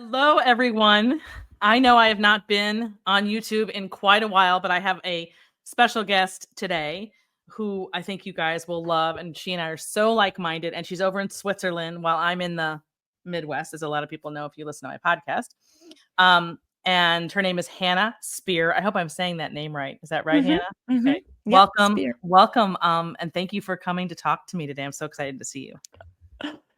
Hello, everyone. I know I have not been on YouTube in quite a while, but I have a special guest today who I think you guys will love. And she and I are so like-minded. And she's over in Switzerland while I'm in the Midwest, as a lot of people know if you listen to my podcast. And her name is Hannah Spear. I hope I'm saying that name right. Is that right, Hannah? Okay. Yep, Welcome. Spear. Welcome. And thank you for coming to talk to me today. I'm so excited to see you.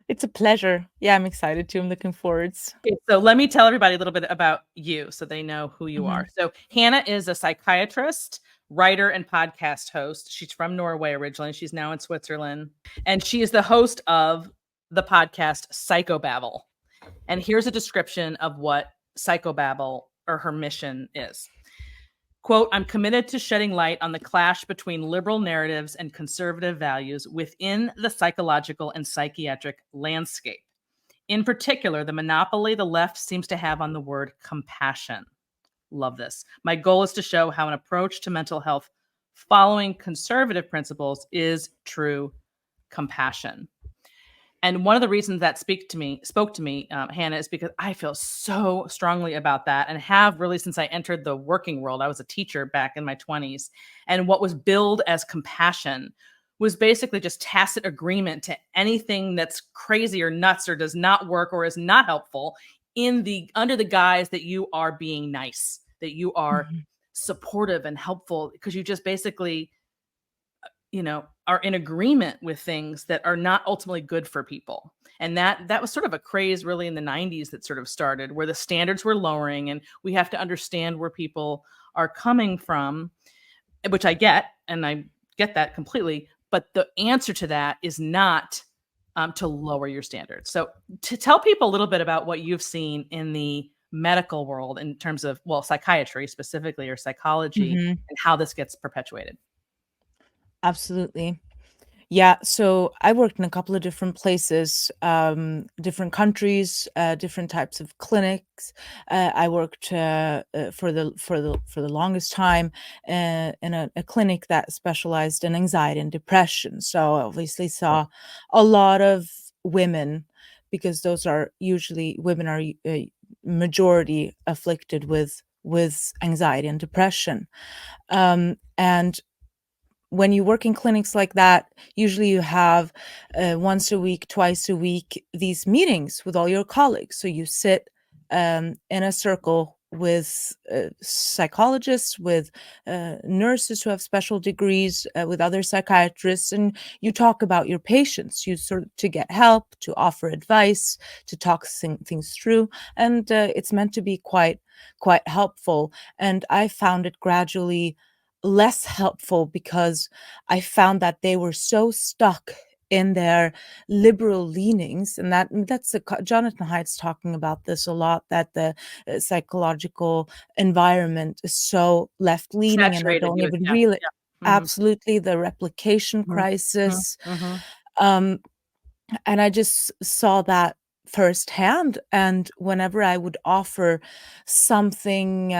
It's a pleasure. Yeah, I'm excited too. I'm looking forwards. Okay, so let me tell everybody a little bit about you so they know who you are. Mhm. So Hannah is a psychiatrist, writer, and podcast host. She's from Norway originally. She's now in Switzerland. And she is the host of the podcast Psychobabble. And here's a description of what Psychobabble or her mission is. Quote, I'm committed to shedding light on the clash between liberal narratives and conservative values within the psychological and psychiatric landscape. In particular, the monopoly the left seems to have on the word compassion. Love this. My goal is to show how an approach to mental health following conservative principles is true compassion. And one of the reasons that spoke to me, Hannah, is because I feel so strongly about that and have really since I entered the working world. I was a teacher back in my 20s. And what was billed as compassion was basically just tacit agreement to anything that's crazy or nuts or does not work or is not helpful under the guise that you are being nice, that you are supportive and helpful, because you just basically are in agreement with things that are not ultimately good for people. And that was sort of a craze really in the 90s that sort of started, where the standards were lowering and we have to understand where people are coming from, which I get, and I get that completely. But the answer to that is not to lower your standards. So to tell people a little bit about what you've seen in the medical world in terms of, well, psychiatry specifically or psychology, and how this gets perpetuated. Absolutely. Yeah, so I worked in a couple of different places, different countries, different types of clinics. I worked for the longest time in a clinic that specialized in anxiety and depression. So I obviously saw a lot of women, because those are usually women are majority afflicted with anxiety and depression, and when you work in clinics like that, usually you have once a week, twice a week, these meetings with all your colleagues. So you sit in a circle with psychologists, with nurses who have special degrees, with other psychiatrists, and you talk about your patients. You sort of to get help, to offer advice, to talk things through, and it's meant to be quite helpful. And I found it gradually less helpful, because I found that they were so stuck in their liberal leanings, and that's Jonathan Haidt's talking about this a lot, that the psychological environment is so left leaning, and they Saturated, don't even yeah. really Mhm. absolutely the replication Mhm. crisis. Mhm. And I just saw that firsthand, and whenever I would offer something,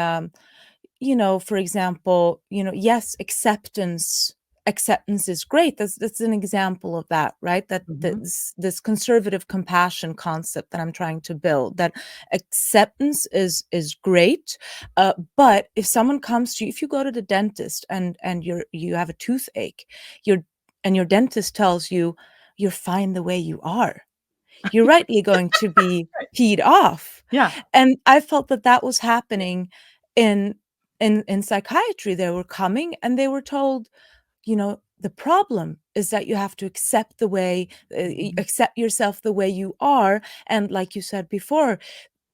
for example, yes, acceptance is great. That's an example of that, right? That Mhm. this conservative compassion concept that I'm trying to build, that acceptance is great. But if someone comes to you, if you go to the dentist and you have a toothache, your dentist tells you you're fine the way you are, you're rightly going to be Right. peed off. Yeah. And I felt that was happening in psychiatry. They were coming and they were told, the problem is that you have to accept the way accept yourself the way you are. And like you said before,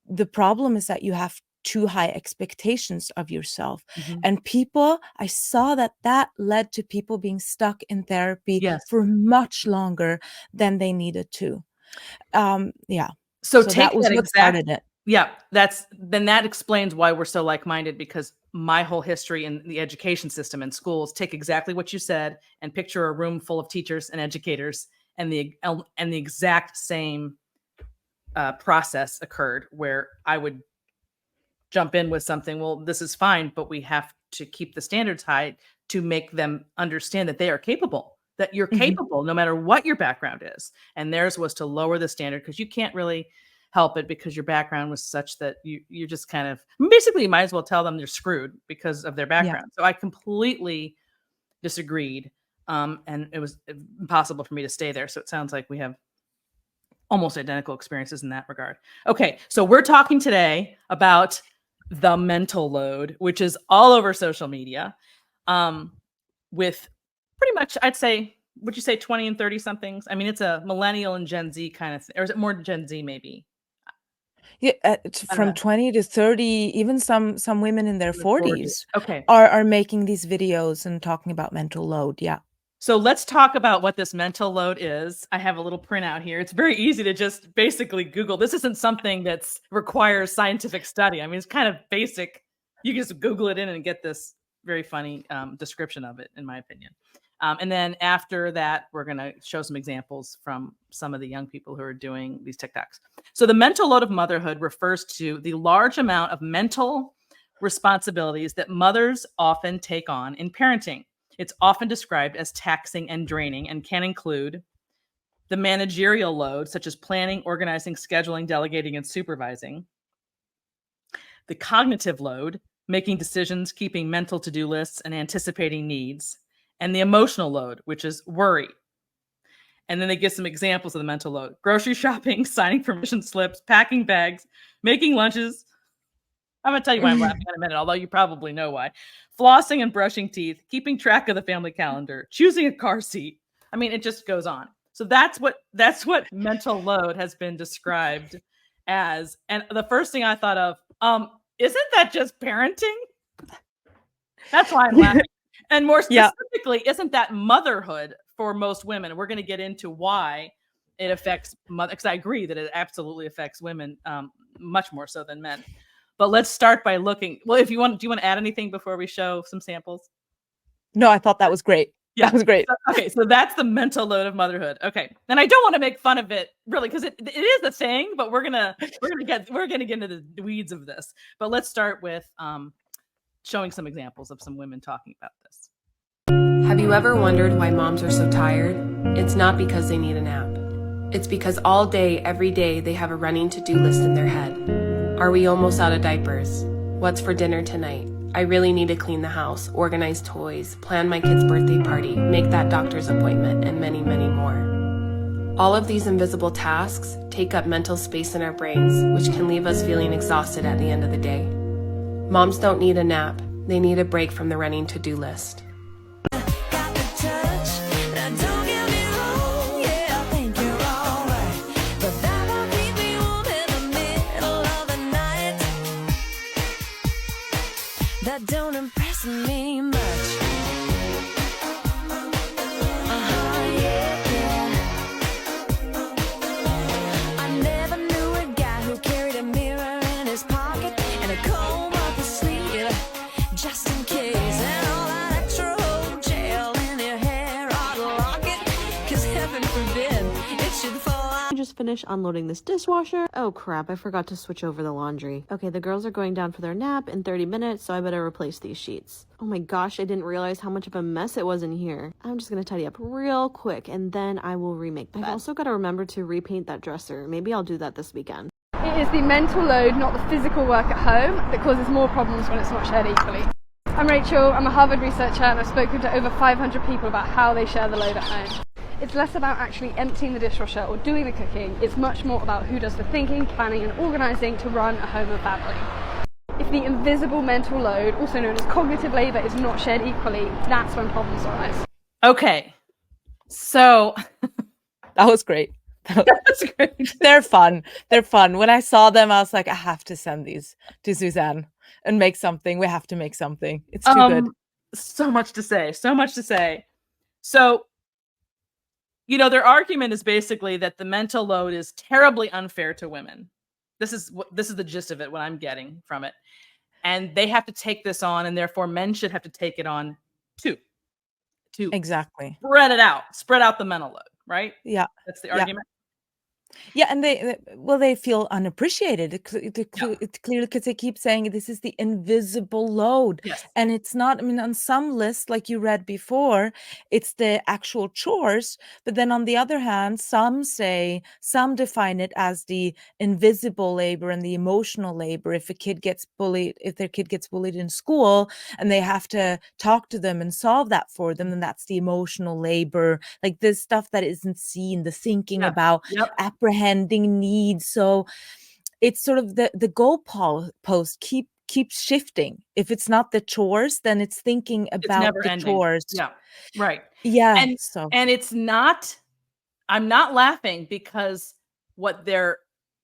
the problem is that you have too high expectations of yourself. Mhm. And I saw that led to people being stuck in therapy Yes. for much longer than they needed to. Yeah. So So take that was that what exact started it. yeah, that explains why we're so like-minded, because my whole history in the education system in schools, take exactly what you said and picture a room full of teachers and educators, and the exact same process occurred, where I would jump in with something. Well, this is fine, but we have to keep the standards high to make them understand that they are capable, that you're Mhm. capable no matter what your background is. And theirs was to lower the standard, because you can't really help it because your background was such that you just kind of basically you might as well tell them they're screwed because of their background. So I completely disagreed. And it was impossible for me to stay there. So it sounds like we have almost identical experiences in that regard. Okay, so we're talking today about the mental load, which is all over social media, with pretty much, I'd say, would you say 20 and 30 somethings? I mean, it's a millennial and Gen Z kind of thing, or is it more Gen Z maybe? Yeah, it's from 20 to 30, even some women in their 40s okay, are making these videos and talking about mental load. Yeah. So let's talk about what this mental load is. I have a little printout here. It's very easy to just basically Google. This isn't something that's requires scientific study. I mean, it's kind of basic. You can just Google it in and get this very funny description of it, in my opinion. And then after that, we're going to show some examples from some of the young people who are doing these TikToks. So the mental load of motherhood refers to the large amount of mental responsibilities that mothers often take on in parenting. It's often described as taxing and draining and can include the managerial load, such as planning, organizing, scheduling, delegating, and supervising. The cognitive load, making decisions, keeping mental to-do lists, and anticipating needs. And the emotional load, which is worry. And then they give some examples of the mental load: grocery shopping, signing permission slips, packing bags, making lunches. I'm going to tell you why I'm laughing in a minute, although you probably know why. Flossing and brushing teeth, keeping track of the family calendar, choosing a car seat. I mean, it just goes on. So that's what mental load has been described as. And the first thing I thought of, isn't that just parenting? That's why I'm laughing. And more specifically, isn't that motherhood for most women? And we're going to get into why it affects mother, because I agree that it absolutely affects women much more so than men. But let's start by looking. Well, if you want, do you want to add anything before we show some samples? No, I thought that was great. Yeah, that was great. Okay, so that's the mental load of motherhood. Okay, and I don't want to make fun of it, really, because it is a thing. But we're gonna get into the weeds of this. But let's start with showing some examples of some women talking about this. Have you ever wondered why moms are so tired? It's not because they need a nap. It's because all day, every day, they have a running to-do list in their head. Are we almost out of diapers? What's for dinner tonight? I really need to clean the house, organize toys, plan my kid's birthday party, make that doctor's appointment, and many, many more. All of these invisible tasks take up mental space in our brains, which can leave us feeling exhausted at the end of the day. Moms don't need a nap. They need a break from the running to-do list. Don't impress me much. I never knew a guy who carried a mirror in his pocket and a comb up his sleeve, just in case. And all that extra old gel in your hair ought to lock it, 'cause heaven forbid it should fall out. I just finished unloading this dishwasher. Oh crap, I forgot to switch over the laundry. Okay, the girls are going down for their nap in 30 minutes, so I better replace these sheets. Oh my gosh, I didn't realize how much of a mess it was in here. I'm just gonna tidy up real quick and then I will remake the bed. I've also got to remember to repaint that dresser. Maybe I'll do that this weekend. It is the mental load, not the physical work at home, that causes more problems when it's not shared equally. I'm Rachel, I'm a Harvard researcher and I've spoken to over 500 people about how they share the load at home. It's less about actually emptying the dishwasher or doing the cooking, it's much more about who does the thinking, planning and organising to run a home and family. If the invisible mental load, also known as cognitive labour, is not shared equally, that's when problems arise. Okay, so that was great. That's great. They're fun. They're fun. When I saw them, I was like, I have to send these to Suzanne and make something. We have to make something. It's too good. So much to say. So much to say. So, you know, their argument is basically that the mental load is terribly unfair to women. This is the gist of it, what I'm getting from it. And they have to take this on, and therefore men should have to take it on too. To exactly spread out the mental load, right? Yeah. That's the argument. Yeah, and they feel unappreciated. Yeah. It's clearly because they keep saying this is the invisible load, Yes. and it's not. I mean, on some lists, like you read before, it's the actual chores, but then on the other hand, some define it as the invisible labor and the emotional labor. If their kid gets bullied in school, and they have to talk to them and solve that for them, then that's the emotional labor, like this stuff that isn't seen, the thinking Yeah. about Yep. apprehending needs. So it's sort of the goalpost keeps shifting. If it's not the chores, then it's thinking It's about never the ending. chores. Yeah. Right. Yeah. And So it's not, I'm not laughing because what they're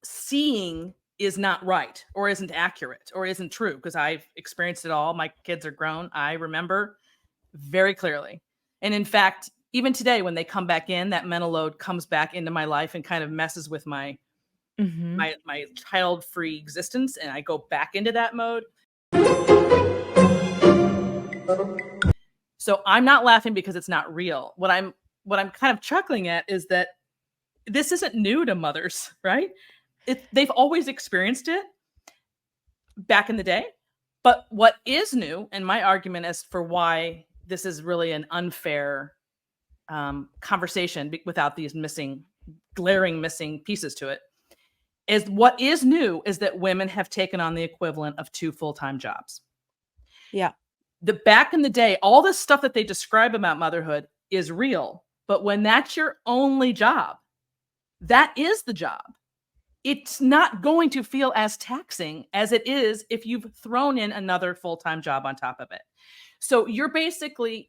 seeing is not right or isn't accurate or isn't true, because I've experienced it all. My kids are grown. I remember very clearly. And in fact, even today, when they come back in, that mental load comes back into my life and kind of messes with my mhm. my child-free existence, and I go back into that mode. So I'm not laughing because it's not real. What I'm kind of chuckling at is that this isn't new to mothers, right? They've always experienced it back in the day. But what is new, and my argument as for why this is really an unfair conversation without these glaring missing pieces to it, is what is new is that women have taken on the equivalent of 2 full-time jobs. Yeah. Back in the day, all this stuff that they describe about motherhood is real. But when that's your only job, that is the job. It's not going to feel as taxing as it is if you've thrown in another full-time job on top of it. So you're basically,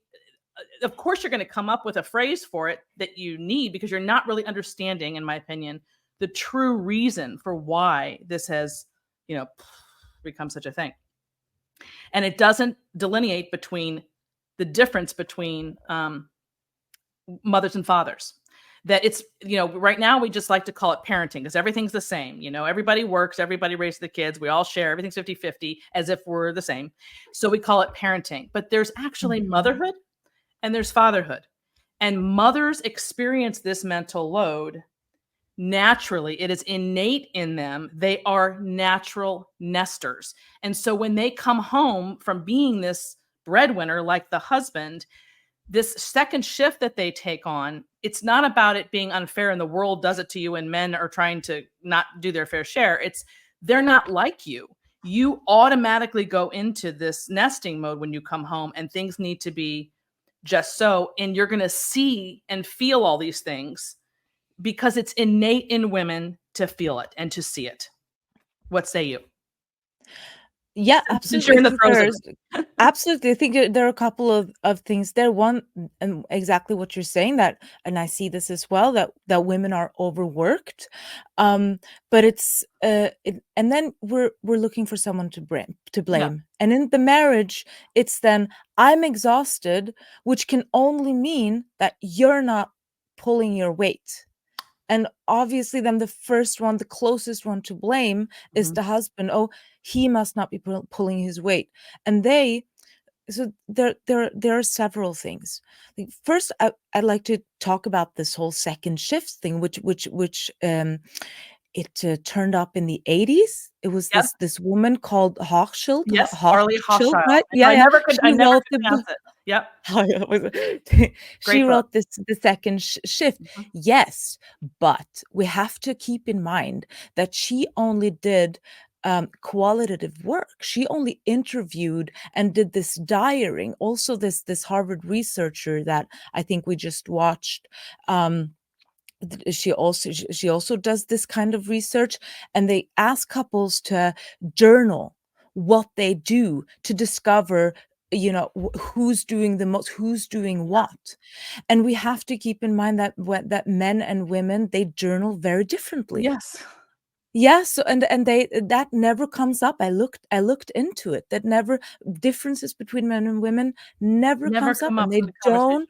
of course, you're going to come up with a phrase for it that you need, because you're not really understanding, in my opinion, the true reason for why this has, become such a thing. And it doesn't delineate between the difference between mothers and fathers. That it's, right now we just like to call it parenting because everything's the same. Everybody works, everybody raises the kids, we all share, everything's 50-50 as if we're the same. So we call it parenting. But there's actually motherhood and there's fatherhood. And mothers experience this mental load naturally. It is innate in them. They are natural nesters. And so when they come home from being this breadwinner, like the husband, this second shift that they take on, it's not about it being unfair and the world does it to you and men are trying to not do their fair share. It's they're not like you. You automatically go into this nesting mode when you come home, and things need to be just so. And you're going to see and feel all these things because it's innate in women to feel it and to see it. What say you? Yeah, Since you're in the throes of absolutely. Absolutely. I think there are a couple of things there. One, and exactly what you're saying, and I see this as well, that women are overworked. But it's and then we're looking for someone to blame. Yeah. And in the marriage, it's then I'm exhausted, which can only mean that you're not pulling your weight. And obviously then the closest one to blame is the husband. Oh, he must not be pulling his weight. And there are several things. Like, first, I'd like to talk about this whole second shift thing, which it turned up in the 80s. It was Yep. this woman called Hochschild. Yes, Harley Hochschild. Right? I never could She wrote pronounce it. Yep. She Great wrote book. the second shift. Yes, but we have to keep in mind that she only did qualitative work. She only interviewed and did this diarying. Also, this Harvard researcher that I think we just watched. She also does this kind of research, and they ask couples to journal what they do to discover who's doing the most, who's doing what. And we have to keep in mind that men and women, they journal very differently. Yes. Yeah, so and that never comes up. I looked into it. That never differences between men and women never comes up, come and up in the conversation.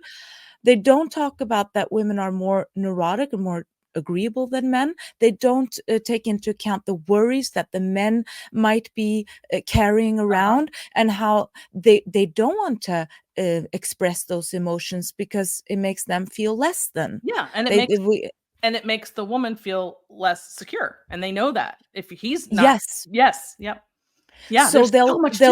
they don't talk about that women are more neurotic and more agreeable than men. They don't take into account the worries that the men might be carrying around, and how they don't want to express those emotions because it makes them feel less than. Yeah, and They and it makes the woman feel less secure, and they know that if he's not. Yes. Yes, yep, yeah. So There's so much to this.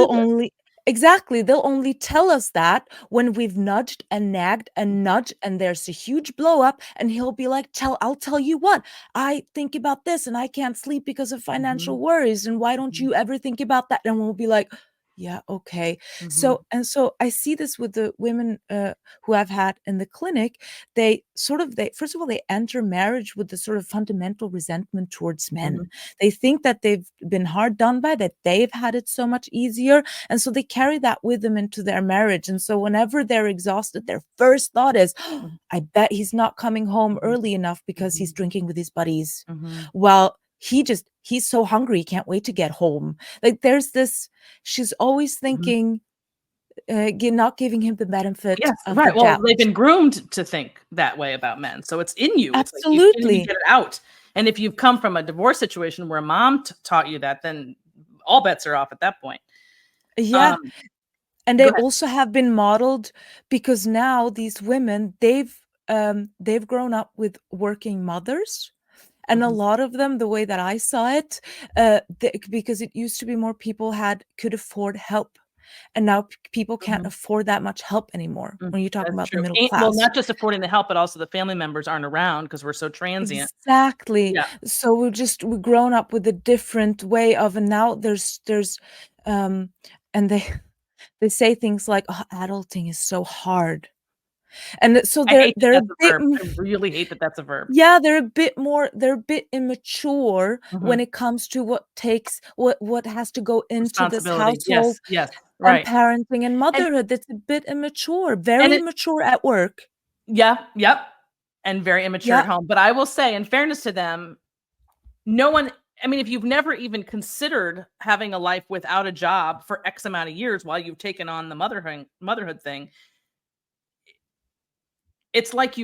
they'll only tell us that when we've nudged and nagged and nudged and there's a huge blow up, and he'll be like, I'll tell you what, I think about this and I can't sleep because of financial worries, and why don't you ever think about that? And we'll be like, yeah, okay. So I see this with the women who I've had in the clinic. They first of all, they enter marriage with the sort of fundamental resentment towards men. They think that they've been hard done by, that they've had it so much easier, and so they carry that with them into their marriage. And so whenever they're exhausted, their first thought is, I bet he's not coming home early enough because he's drinking with his buddies. Well, he's so hungry, he can't wait to get home. Like, there's this, she's always thinking, not giving him the benefit Yes, of right. the Well, doubt. they've been groomed to think that way about men, so it's in you. It's like you can't even Absolutely. get it out. And if you've come from a divorce situation where a mom taught you that, then all bets are off at that point. Yeah. And Go they ahead. also have been modeled, because now these women, they've grown up with working mothers. And a lot of them, the way that I saw it, because it used to be more people could afford help. And now people can't afford that much help anymore when you're talking That's about the true. middle Well, class. not just affording the help, but also the family members aren't around because we're so transient. Exactly. Yeah. So we've grown up with a different way of, and now there's and they say things like, oh, adulting is so hard. And so I hate that they're a that's a bit verb. I really hate that that's a verb. yeah, they're a bit immature when Mhm. it comes to what has to go into this Responsibility. household Yes, and right. parenting and And motherhood. That's a bit immature, and very it immature at work. yeah, yep, and very immature Yeah. at home. But I will say, in fairness to them, no one, I mean, if you've never even considered having a life without a job for X amount of years while you've taken on the motherhood thing, it's like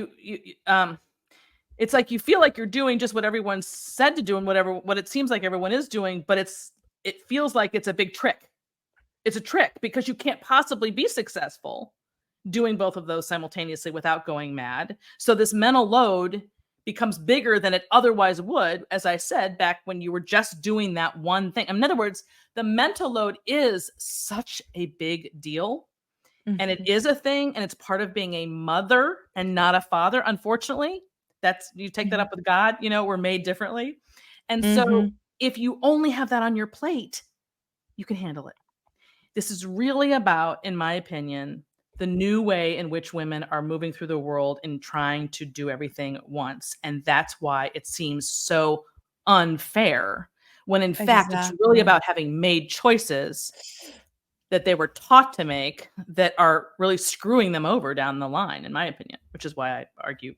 it's like you feel like you're doing just what everyone said to do and what it seems like everyone is doing, but it feels like it's a big trick. It's a trick because you can't possibly be successful doing both of those simultaneously without going mad. So this mental load becomes bigger than it otherwise would, as I said, back when you were just doing that one thing. In other words, the mental load is such a big deal. And it is a thing, and it's part of being a mother and not a father. Unfortunately, you take that up with God, we're made differently. And so if you only have that on your plate, you can handle it. This is really about, in my opinion, the new way in which women are moving through the world and trying to do everything at once. And that's why it seems so unfair, when in fact it's really Exactly. about having made choices that they were taught to make that are really screwing them over down the line, in my opinion, which is why I argue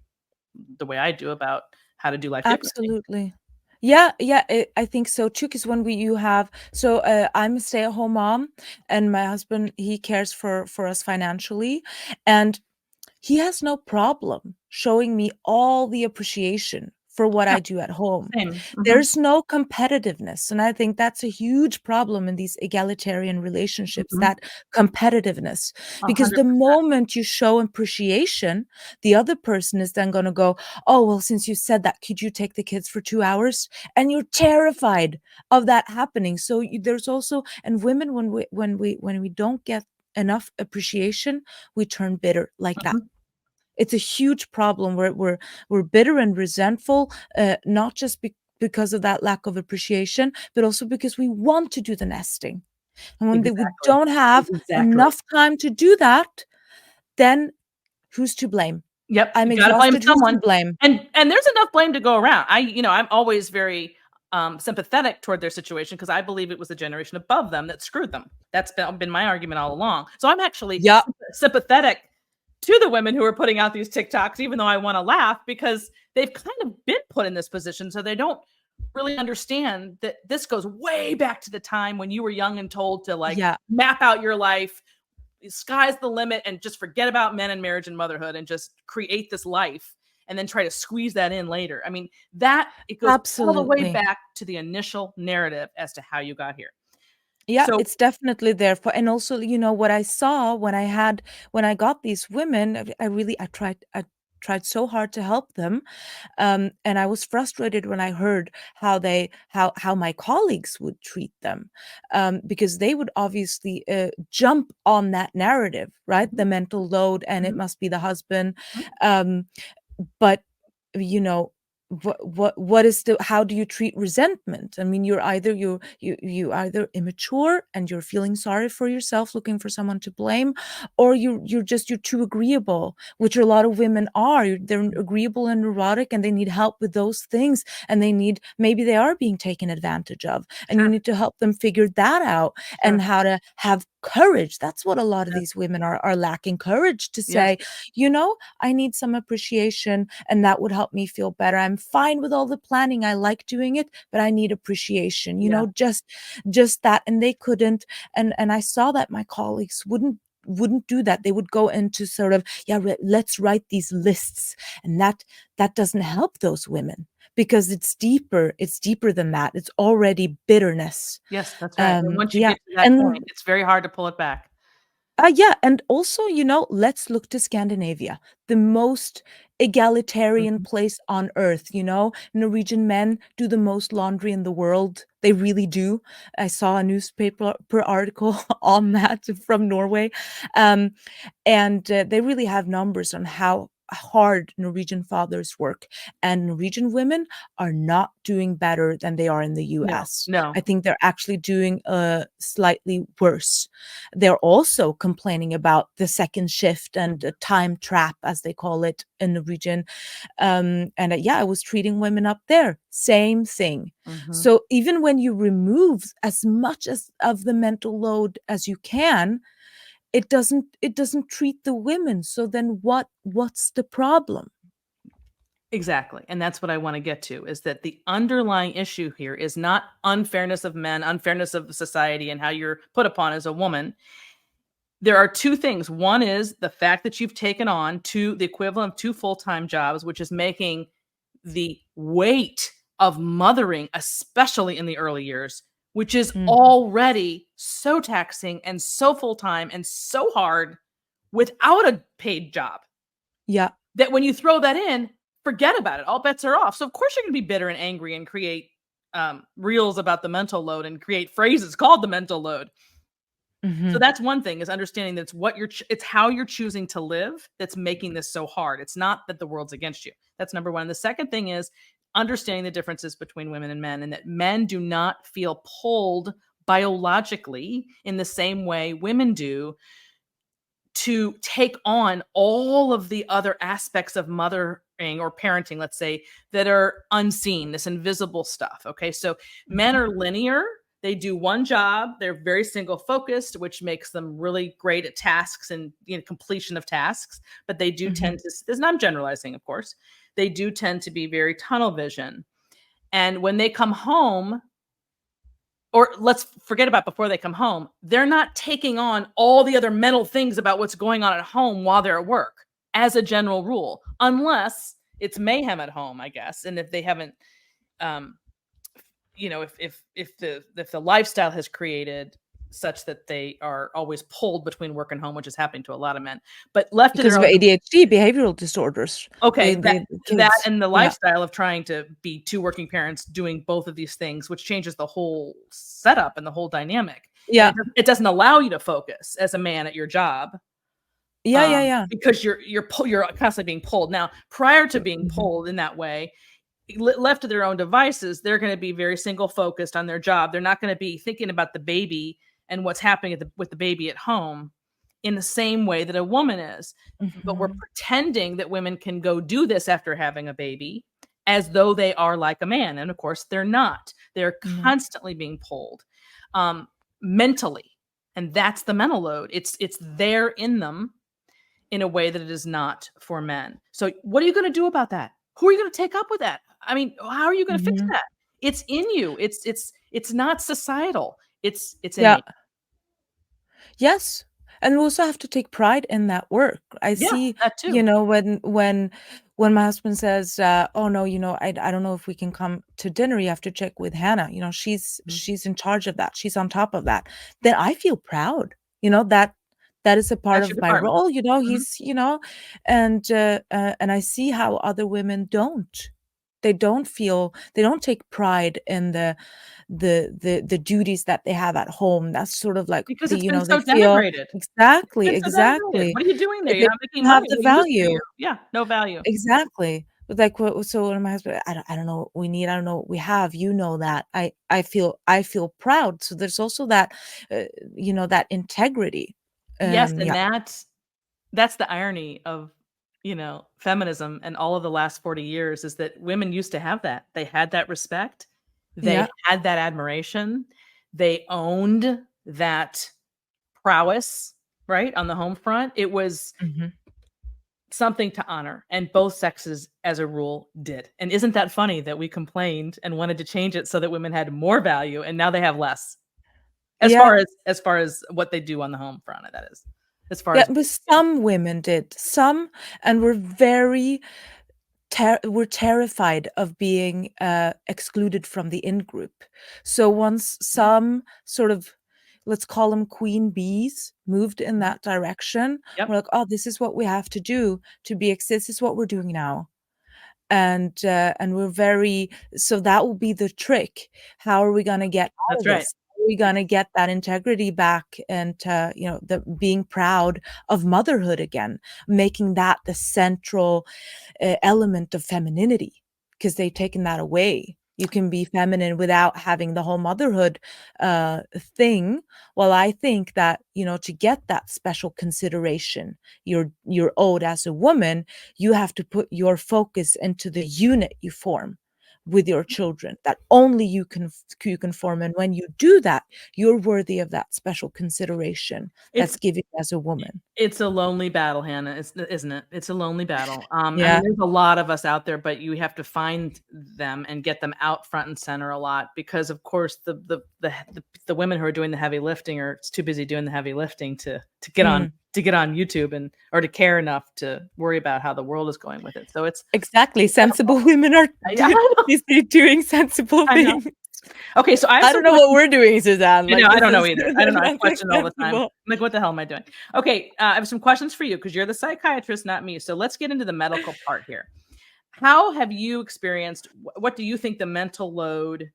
the way I do about how to do life differently. Absolutely. Yeah, yeah, I think so too. Because when I'm a stay-at-home mom, and my husband, he cares for us financially, and he has no problem showing me all the appreciation for what Yeah, I do at home. same. There's no competitiveness, and I think that's a huge problem in these egalitarian relationships, that competitiveness. Because the 100%. moment you show appreciation, the other person is then gonna go, "Oh, well, since you said that, could you take the kids for 2 hours?" And you're terrified of that happening. So there's also, and women, when we don't get enough appreciation, we turn bitter like that. It's a huge problem where we're bitter and resentful, not just because of that lack of appreciation, but also because we want to do the nesting. And when we Exactly. don't have Exactly. enough time to do that, then who's to blame? Yep, I'm you gotta blame exhausted, who's to someone. blame? And there's enough blame to go around. I'm always very sympathetic toward their situation because I believe it was the generation above them that screwed them. That's been my argument all along. So I'm actually Yep. sympathetic to the women who are putting out these TikToks, even though I want to laugh because they've kind of been put in this position, so they don't really understand that this goes way back to the time when you were young and told to Yeah. map out your life, sky's the limit, and just forget about men and marriage and motherhood and just create this life and then try to squeeze that in later. I mean, it goes all the way Absolutely. back to the initial narrative as to how you got here. Yeah, So it's definitely there for, and also, what I saw when I got these women, I tried, tried so hard to help them. And I was frustrated when I heard how my colleagues would treat them, because they would obviously jump on that narrative, right? The mental load, and it must be the husband. But you know, what is the how do you treat resentment? I mean, you either immature and you're feeling sorry for yourself, looking for someone to blame, or you're too agreeable, which a lot of women are. They're agreeable and neurotic, and they need help with those things, and maybe they are being taken advantage of, and you need to help them figure that out, and how to have courage. That's what a lot of these women are lacking, courage to say, I need some appreciation, and that would help me feel better. I'm fine with all the planning. I like doing it, but I need appreciation, just that. And they couldn't. And I saw that my colleagues wouldn't do that. They would go into sort of, let's write these lists. And that doesn't help those women, because it's deeper than that. It's already bitterness. Yes, that's right. And once you get to that point, it's very hard to pull it back. And also, let's look to Scandinavia, the most egalitarian place on earth. Norwegian men do the most laundry in the world. They really do. I saw a newspaper article on that from Norway. And they really have numbers on how hard Norwegian fathers work, and Norwegian women are not doing better than they are in the US. No. I think they're actually doing slightly worse. They're also complaining about the second shift and the time trap, as they call it in Norwegian. I was treating women up there, same thing. So even when you remove as much of the mental load as you can, it doesn't treat the women. So then what's the problem? Exactly. And that's what I want to get to, is that the underlying issue here is not unfairness of men, unfairness of society, and how you're put upon as a woman. There are two things. One is the fact that you've taken on the equivalent of 2 full-time jobs, which is making the weight of mothering, especially in the early years, which is already so taxing and so full-time and so hard without a paid job. Yeah. That when you throw that in, forget about it. All bets are off. So of course you're going to be bitter and angry and create reels about the mental load and create phrases called the mental load. So that's one thing, is understanding that it's how you're choosing to live that's making this so hard. It's not that the world's against you. That's number one. And the second thing is understanding the differences between women and men, and that men do not feel pulled biologically in the same way women do to take on all of the other aspects of mothering or parenting, let's say, that are unseen, this invisible stuff. Okay. So men are linear. They do one job. They're very single focused, which makes them really great at tasks and completion of tasks. But they do tend to, this, I'm generalizing, of course, they do tend to be very tunnel vision. And when they come home, or let's forget about before they come home, they're not taking on all the other mental things about what's going on at home while they're at work, as a general rule, unless it's mayhem at home, I guess. And if they haven't, if the lifestyle has created such that they are always pulled between work and home, which is happening to a lot of men, but left because to of ADHD, behavioral disorders. Okay, that and the lifestyle of trying to be 2 working parents doing both of these things, which changes the whole setup and the whole dynamic. Yeah, it doesn't allow you to focus as a man at your job. Because you're constantly being pulled. Now, prior to being pulled in that way, left to their own devices, they're going to be very single focused on their job. They're not going to be thinking about the baby and what's happening with the baby at home in the same way that a woman is. But we're pretending that women can go do this after having a baby as though they are like a man. And of course they're not. They're constantly being pulled mentally. And that's the mental load. It's there in them in a way that it is not for men. So what are you going to do about that? Who are you going to take up with that? I mean, how are you going to fix that? It's in you. It's not societal. It's innate. Yes. And we also have to take pride in that work. I see that too. When my husband says, oh no, I don't know if we can come to dinner, you have to check with Hannah. She's in charge of that. She's on top of that. Then I feel proud, That is a part That's your of my department. role, you know, Mhm. he's, you know, and I see how other women don't. They don't take pride in the duties that they have at home. That's sort of like Because the, it's you been know, they so feel denigrated. exactly, It's been so denigrated. exactly. What are you doing there? They You're not making don't have money. the What use are value. you? Yeah, no value. Exactly. But like what so when my husband, I don't know what we need, I don't know what we have, you know that. I feel proud. So there's also that uh, you know, that integrity. Yes, and Yeah. that's the irony of, feminism and all of the last 40 years is that women used to have that. They had that respect. They Yeah. had that admiration. They owned that prowess, right, on the home front. It was Mhm. something to honor, and both sexes, as a rule, did. And isn't that funny that we complained and wanted to change it so that women had more value, and now they have less? As Yeah. far as what they do on the home front, that is. As far Yeah, as but some women did. Some, and were very were terrified of being excluded from the in group. So once some sort of, let's call them queen bees, moved in that direction, Yep, we're like, oh, this is what we have to do to be this is what we're doing now. And we're very, so that will be the trick. How are we going to get out that's of right. this? How are we going to get that integrity back, and you know, the being proud of motherhood again, making that the central element of femininity, because they've taken that away. You can be feminine without having the whole motherhood thing. Well, I think that, you know, to get that special consideration you're owed as a woman, you have to put your focus into the unit you form with your children, that only you can form. And when you do that, you're worthy of that special consideration It's that's given as a woman. It's a lonely battle, Hannah, isn't it? It's a lonely battle. I mean, Yeah. there's a lot of us out there, but you have to find them and get them out front and center a lot because, of course, the women who are doing the heavy lifting are too busy doing the heavy lifting to get on Mm. to get on YouTube and or to care enough to worry about how the world is going with it. So it's Exactly. Sensible women are yeah, I know. busy doing sensible I know. things. Okay, so I have I some don't know what questions. we're doing, Suzanne. You know, Like, I this don't know is either. I don't know. I nothing question all the time. I'm sensible. like, what the hell am I doing? Okay, I have some questions for you because you're the psychiatrist, not me. So let's get into the medical part here. How have you experienced? What do you think the mental load?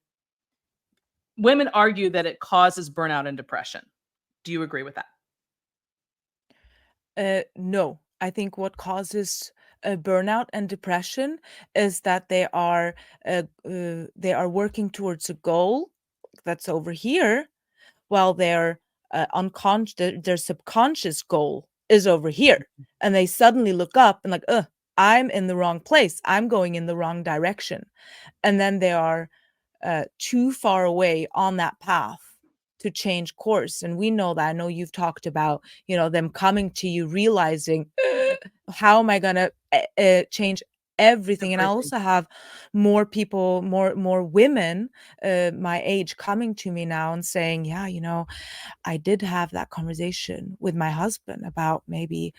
Women argue that it causes burnout and depression. Do you agree with that? No, I think what causes burnout and depression is that they are working towards a goal that's over here, while their their subconscious goal is over here, and they suddenly look up and like, I'm in the wrong place. I'm going in the wrong direction, and then they are too far away on that path to change course. And we know that. I know you've talked about, you know, them coming to you realizing, how am I going to change everything? And I Everything. also have more people, more women my age coming to me now and saying, yeah, you know, I did have that conversation with my husband about maybe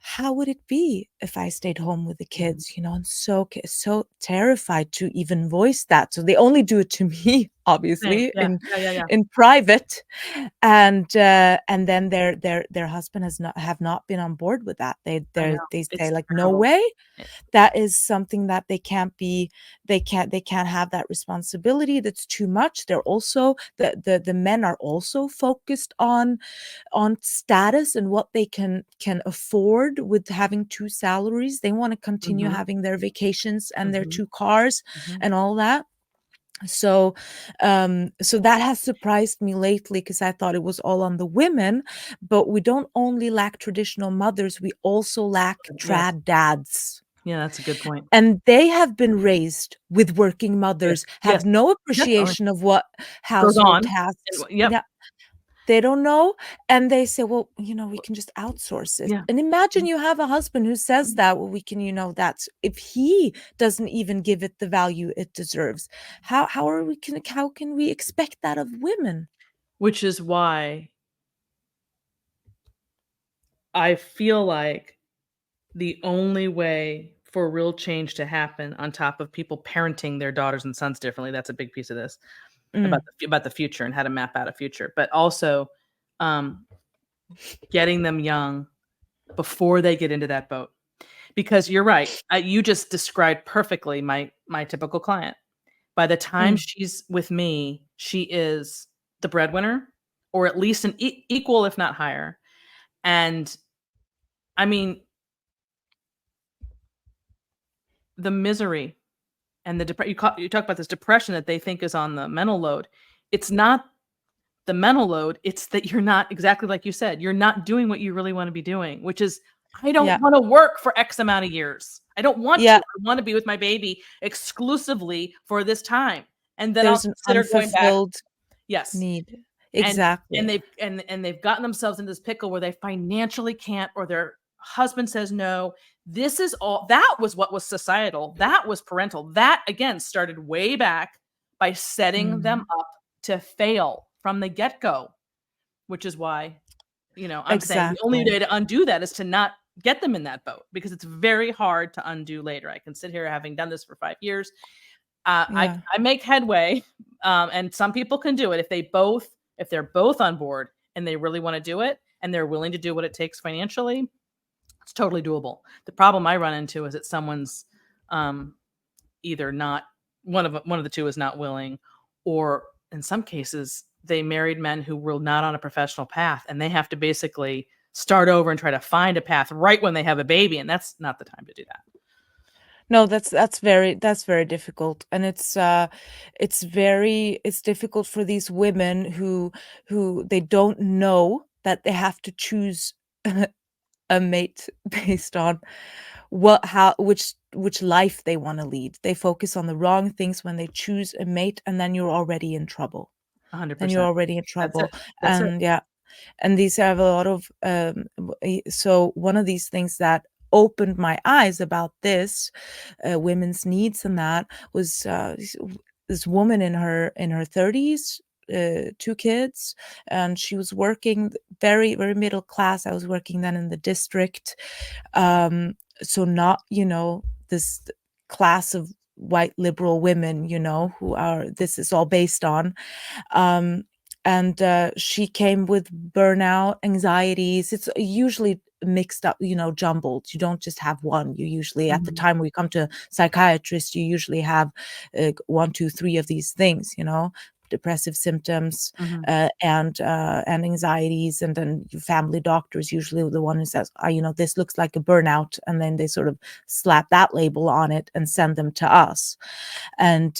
how would it be if I stayed home with the kids, you know, and so terrified to even voice that. So they only do it to me, Same. obviously, Yeah. Yeah. in private, and then their husband have not been on board with that. I know. They say It's like, no terrible. way, Eh, that is something that they can't have that responsibility. That's too much. They're also the men are also focused on status and what they can afford with having two salaries. They want to continue mhm, having their vacations and their mhm, two cars mhm. and all that. So so that has surprised me lately, because I thought it was all on the women, but we don't only lack traditional mothers, we also lack Yes. trad dads. Yeah, that's a good point. And they have been raised with working Yes. mothers, Yes. have no Definitely. appreciation of what Goes household on. tasks. Yep. Yeah, they don't know, and they say, "Well, you know, we can just outsource it." Yeah. And imagine you have a husband who says that, "Well, we can, you know, that's if he doesn't even give it the value it deserves, how can we expect that of women?" Which is why I feel like the only way for real change to happen on top of people parenting their daughters and sons differently, that's a big piece of this Mm, about the future and how to map out a future, but also, um, getting them young before they get into that boat. Because you're right. You just described perfectly my typical client. By the time Mm. she's with me, she is the breadwinner, or at least an equal, if not higher. And I mean, the misery and you talk about this depression that they think is on the mental load. It's not the mental load. It's that you're not, exactly like you said, you're not doing what you really want to be doing, which is, I don't Yeah. want to work for X amount of years. I don't want to. Yeah. I want to be with my baby exclusively for this time. And then I'll There's an consider going back. unfulfilled Yes. need. And Exactly. they've gotten themselves into this pickle where they financially can't, or their husband says no. This is all, that was what was societal. That was parental. That again started way back by setting them up to fail from the get-go, which is why, I'm saying the only Exactly. way to undo that is to not get them in that boat, because it's very hard to undo later. I can sit here having done this for 5 years. Yeah. I make headway, and some people can do it if they're both on board and they really want to do it and they're willing to do what it takes financially. It's totally doable. The problem I run into is that someone's either not, one of the two is not willing, or in some cases they married men who were not on a professional path, and they have to basically start over and try to find a path right when they have a baby, and that's not the time to do that. No, that's very difficult, and it's difficult for these women who they don't know that they have to choose a mate based on which life they want to lead. They focus on the wrong things when they choose a mate, and then you're already in trouble. 100%. Then you're already in That's trouble. it. That's it. And yeah, and these have a lot of so one of these things that opened my eyes about this women's needs, and that was this woman in her 30s, 2 kids, and she was working very, very middle class. I was working then in the district, so not, this class of white liberal women, who are, this is all based on. And she came with burnout, anxieties. It's usually mixed up, jumbled. You don't just have one. You usually, at the time we come to psychiatrists, you usually have 1, 2, 3 of these things, depressive symptoms and anxieties, and then your family doctor is usually the one who says, this looks like a burnout, and then they sort of slap that label on it and send them to us. And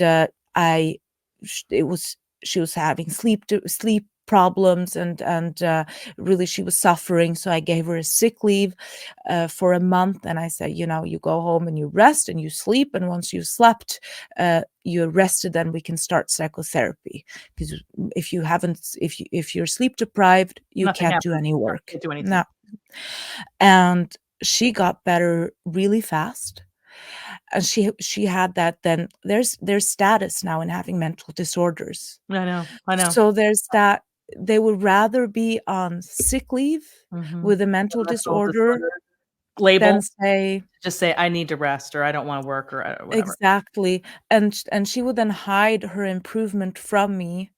she was having sleep problems, and really she was suffering. So I gave her a sick leave for a month, and I said, you go home and you rest and you sleep, and once you've slept, you're rested, then we can start psychotherapy. Because if you're sleep deprived, you Nothing can't do happens. any work. Can't do anything. No. And she got better really fast. And she had that. Then there's status now in having mental disorders. I know. So there's that. They would rather be on sick leave with a mental disorder label than say, just say, I need to rest, or I don't want to work, or whatever. exactly. And she would then hide her improvement from me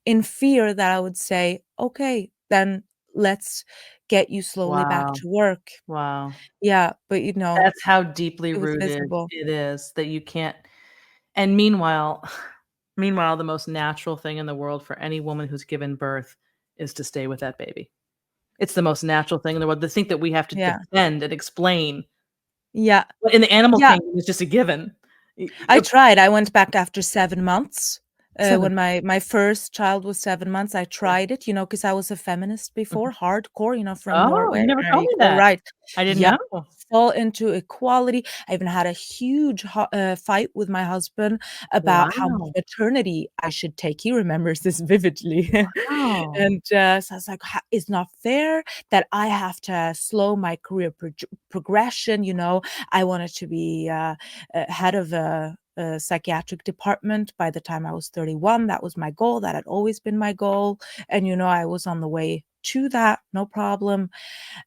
in fear that I would say, okay, then let's get you slowly back Wow. to work. Wow. Yeah, but That's how deeply it was rooted visible. it is, that you can't. And meanwhile, the most natural thing in the world for any woman who's given birth is to stay with that baby. It's the most natural thing in the world. To think that we have to defend and explain. Yeah. But in the animal kingdom, it's just a given. I tried. I went back after 7 months. 7. When my first child was 7 months, I tried it, because I was a feminist before, hardcore, from Norway. You never told me Equal that. right. I didn't know. Fall into equality. I even had a huge fight with my husband about how much maternity I should take. He remembers this vividly. Wow. And so I was like, it's not fair that I have to slow my career progression. I wanted to be head of a psychiatric department by the time I was 31. That was my goal. That had always been my goal. And, I was on the way to that, no problem.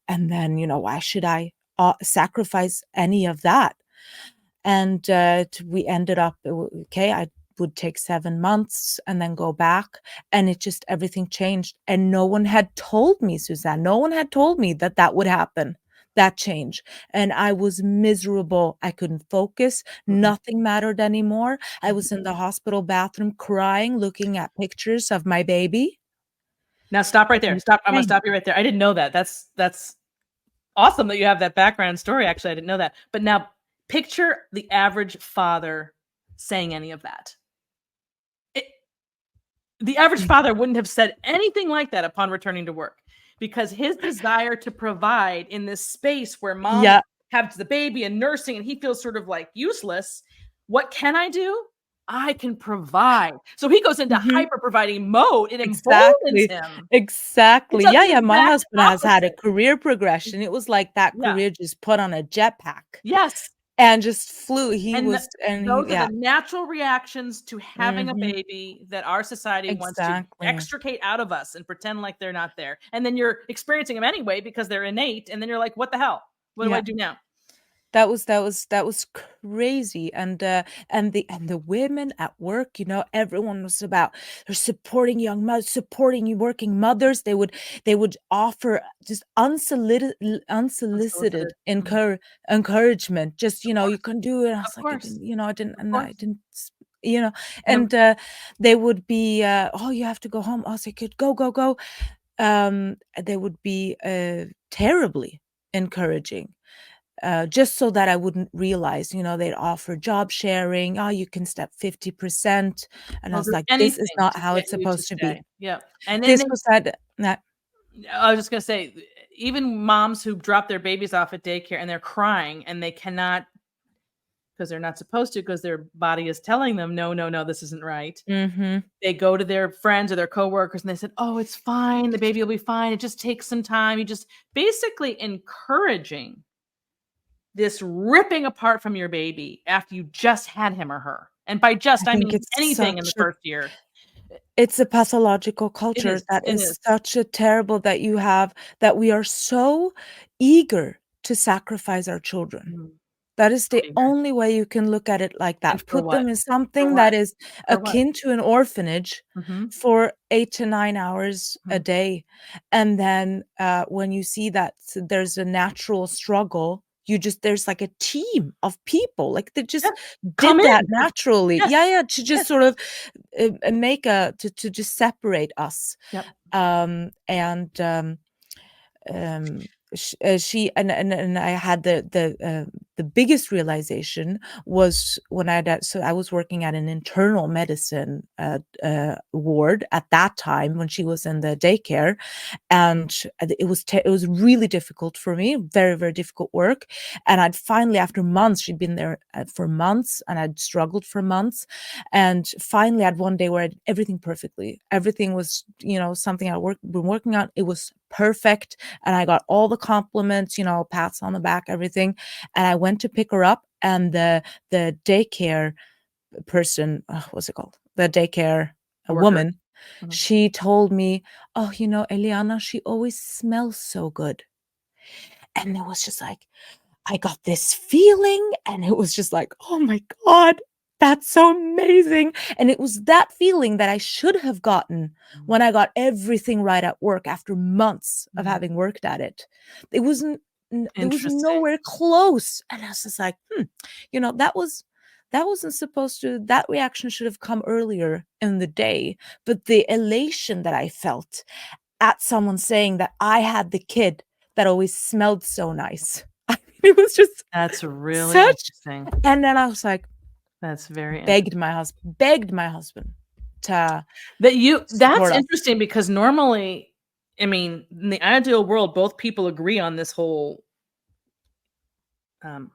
And then, why should I sacrifice any of that? And we ended up, okay, I would take 7 months and then go back, and it just everything changed, and no one had told me, Suzanne, no one had told me that that would happen, that change, and I was miserable. I couldn't focus, nothing mattered anymore. I was in the hospital bathroom crying, looking at pictures of my baby. Now stop right there. And Stop. I'm gonna same. stop you right there. I didn't know that. That's awesome that you have that background story. Actually, I didn't know that. But now picture the average father saying any of that. The average father wouldn't have said anything like that upon returning to work, because his desire to provide in this space where mom Yeah. has the baby and nursing and he feels sort of like useless. What can I do? I can provide. So he goes into Mhm. hyper providing mode. It emboldens Exactly. him. Exactly. It does Yeah, the yeah, my exact husband has had a opposite. career progression. It was like that Yeah. career just put on a jetpack Yes. and just flew. He And was and he those are yeah. the natural reactions to having a Mhm. baby that our society wants to Exactly. extricate out of us and pretend like they're not there. And then you're experiencing them anyway because they're innate. And then you're like, what the hell? What do I Yeah. do now? That was crazy, and the women at work, you know, everyone was about they're supporting young mothers, supporting you working mothers. They would offer just unsolicited Unsolicited. encouragement. Just, you Of know, course. you can do it. And I Of was like, I course. didn't, you know, Of course. you know, And and they would be, oh, you have to go home. I was like, go, go, go. They would be terribly encouraging, just so that I wouldn't realize, you know, they'd offer job sharing. Oh, you can step 50%. And I they'll was do like, this is anything not to how get it's you to supposed to stay. be. Yeah. And then This was that, I was just gonna say, even moms who drop their babies off at daycare and they're crying and they cannot, because they're not supposed to, because their body is telling them, no, no, no, this isn't right. mhm. They go to their friends or their coworkers and they said, oh, it's fine. The baby will be fine. It just takes some time. You just basically encouraging this ripping apart from your baby after you just had him or her. And by I just, I think mean anything in the first year. it's a pathological It culture is. that It is is. such a terrible that you have, that we are so eager to sacrifice our children. Mm, That is the eager. only way you can look at it like And that. for Put what? them in For something what? that is For what? akin to an orphanage Mhm, for 8 to 9 hours a mhm. day, and then, when you see that there's a natural struggle, there's like a team of people, like, they Yeah. just Come did that in. naturally. Yes. Yeah, yeah, to just Yes. sort of, make a to just separate us. Yep. And she and I had the biggest realization was when so I was working at an internal medicine ward at that time when she was in the daycare, and it was really difficult for me, very, very difficult work. And I'd finally, after months, she'd been there for months, and I'd struggled for months, and finally I had one day where I did everything perfectly. Everything was, you know, something been working on. It was perfect, and I got all the compliments, you know, pats on the back, everything. And I went to pick her up, and the daycare person, what's it called? The daycare A worker. woman, Mhm. she told me, "Oh, you know, Eliana, she always smells so good." And it was just like, I got this feeling, and it was just like, "Oh my god, that's so amazing." And it was that feeling that I should have gotten Mhm. when I got everything right at work after months of Mhm. having worked at it. It wasn't it was Interesting. nowhere close, and I was just like, you know, that wasn't supposed to that reaction should have come earlier in the day, but the elation that I felt at someone saying that I had the kid that always smelled so nice. I mean, it was just That's really such, interesting. and then I was like, That's very interesting. begged my husband to That's support us. interesting because normally, I mean, in the ideal world, both people agree on this whole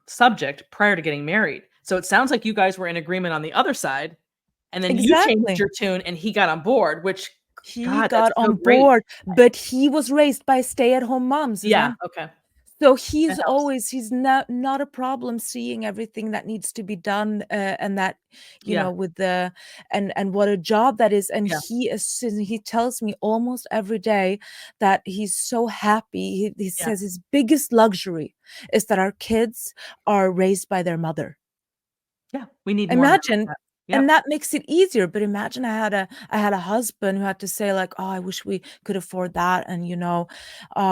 subject prior to getting married. So it sounds like you guys were in agreement on the other side, and then you changed Exactly. your tune and he got on board, which, He God, that's got so on great. board, but he was raised by stay-at-home moms, Yeah, Suzanne. okay. So That helps. he's not a problem seeing everything that needs to be done, and that, you Yeah, know, with the and what a job that is. And yeah, he tells me almost every day that he's so happy. He yeah, says his biggest luxury is that our kids are raised by their mother. yeah. We need more men like Imagine that. Yep. And that makes it easier. But imagine I had a husband who had to say like, oh, I wish we could afford that. And, oh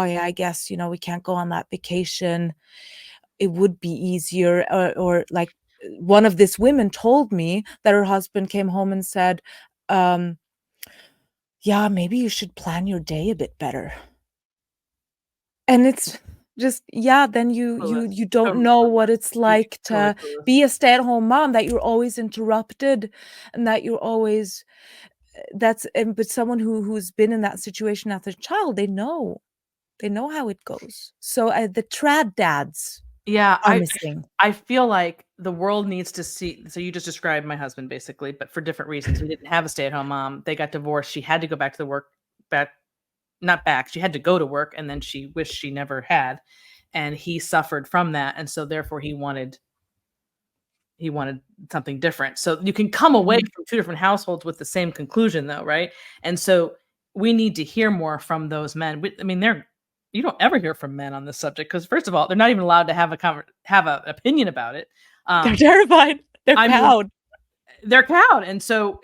yeah, I guess, we can't go on that vacation. It would be easier. Or like one of these women told me that her husband came home and said, yeah, maybe you should plan your day a bit better. And it's just, yeah, then you Clueless. don't Totally know clueless. what it's like Totally to clueless. be a stay-at-home mom, that you're always interrupted and that you're always but someone who's been in that situation as a child, they know how it goes. So the trad dads Yeah, are missing. I feel like the world needs to see. So you just described my husband basically, but for different reasons. He didn't have a stay-at-home mom. They got divorced. She had to go back to the work not back. She had to go to work, and then she wished she never had. And he suffered from that, and so therefore he wanted something different. So you can come away Mhm. from two different households with the same conclusion though, right? And so we need to hear more from those men. I mean, you don't ever hear from men on this subject because first of all, they're not even allowed to have an opinion about it. They're terrified. They're I mean, cowed. they're cowed. And so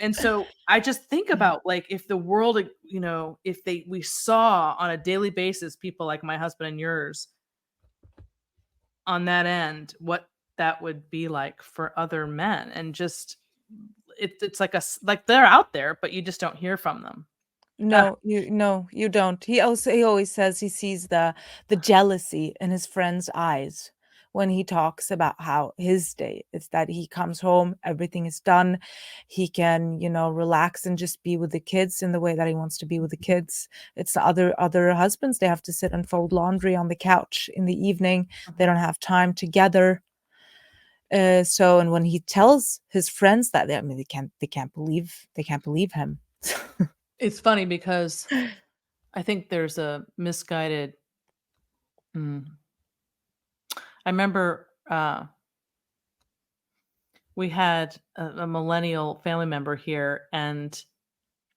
I just think about like if the world, if we saw on a daily basis people like my husband and yours on that end, what that would be like for other men. And just it's like they're out there, but you just don't hear from them. No, you don't. He always says he sees the jealousy in his friends' eyes when he talks about how his day is, that he comes home, everything is done, he can, relax and just be with the kids in the way that he wants to be with the kids. It's the other husbands, they have to sit and fold laundry on the couch in the evening. They don't have time together. And when he tells his friends that, I mean, they can't believe him. It's funny because I think there's a misguided. I remember we had a millennial family member here, and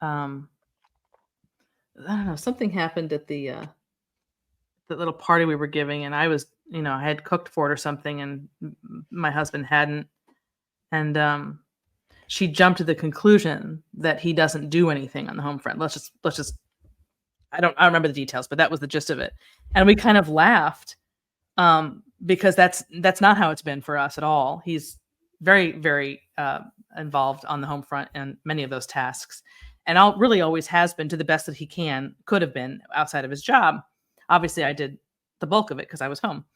I don't know, something happened at the little party we were giving, and I was, I had cooked for it or something, and my husband hadn't, and she jumped to the conclusion that he doesn't do anything on the home front. Let's just I don't remember the details, but that was the gist of it. And we kind of laughed because that's not how it's been for us at all. He's very, very involved on the home front and many of those tasks, and really always has been to the best that he could have been outside of his job. Obviously, I did the bulk of it because I was home.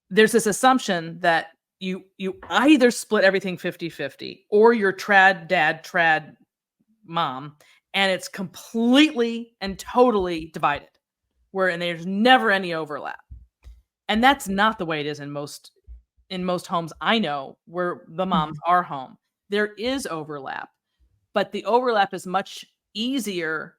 There's this assumption that you either split everything 50-50 or you're trad dad, trad mom, and it's completely and totally divided, and there's never any overlap. And that's not the way it is in most homes I know where the moms are home. There is overlap, but the overlap is much easier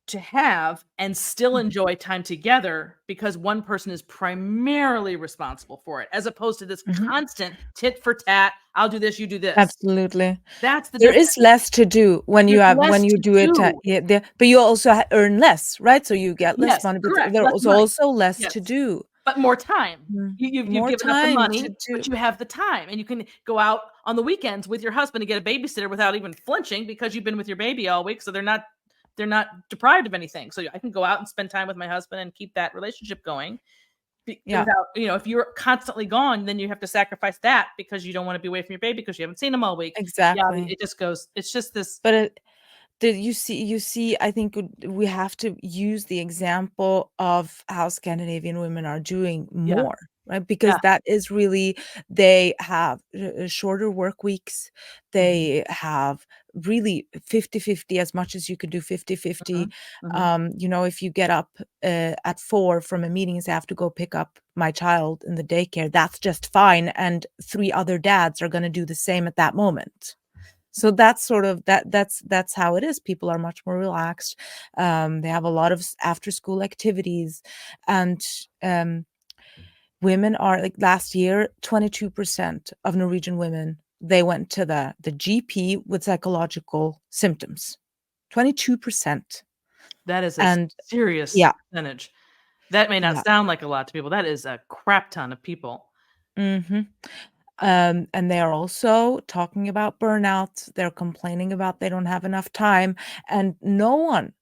to have and still enjoy time together because one person is primarily responsible for it, as opposed to this constant tit for tat. I'll do this, you do this. Absolutely. That's the There difference. is less to do when you do it, but you also earn less, right? So you get less money, but correct. there's also less Yes. to do. But more time. You've More given up the time money, but you have the time, and you can go out on the weekends with your husband and get a babysitter without even flinching because you've been with your baby all week. So they're not deprived of anything. So I can go out and spend time with my husband and keep that relationship going. Without, if you're constantly gone, then you have to sacrifice that because you don't want to be away from your baby because you haven't seen him all week. Exactly. Yeah, it just goes. It's just this. But you see, I think we have to use the example of how Scandinavian women are doing more, right? Because that is really, they have shorter work weeks. They have really 50-50, as much as you could do 50-50. If you get up at 4 from a meeting and say, I have to go pick up my child in the daycare, that's just fine. And 3 other dads are going to do the same at that moment. So that's sort of that's how it is. People are much more relaxed. They have a lot of after school activities, and women are, like, last year, 22% of Norwegian women, they went to the GP with psychological symptoms. 22%. That is a serious percentage. That may not sound like a lot to people. That is a crap ton of people. And they are also talking about burnout. They're complaining about they don't have enough time, and no one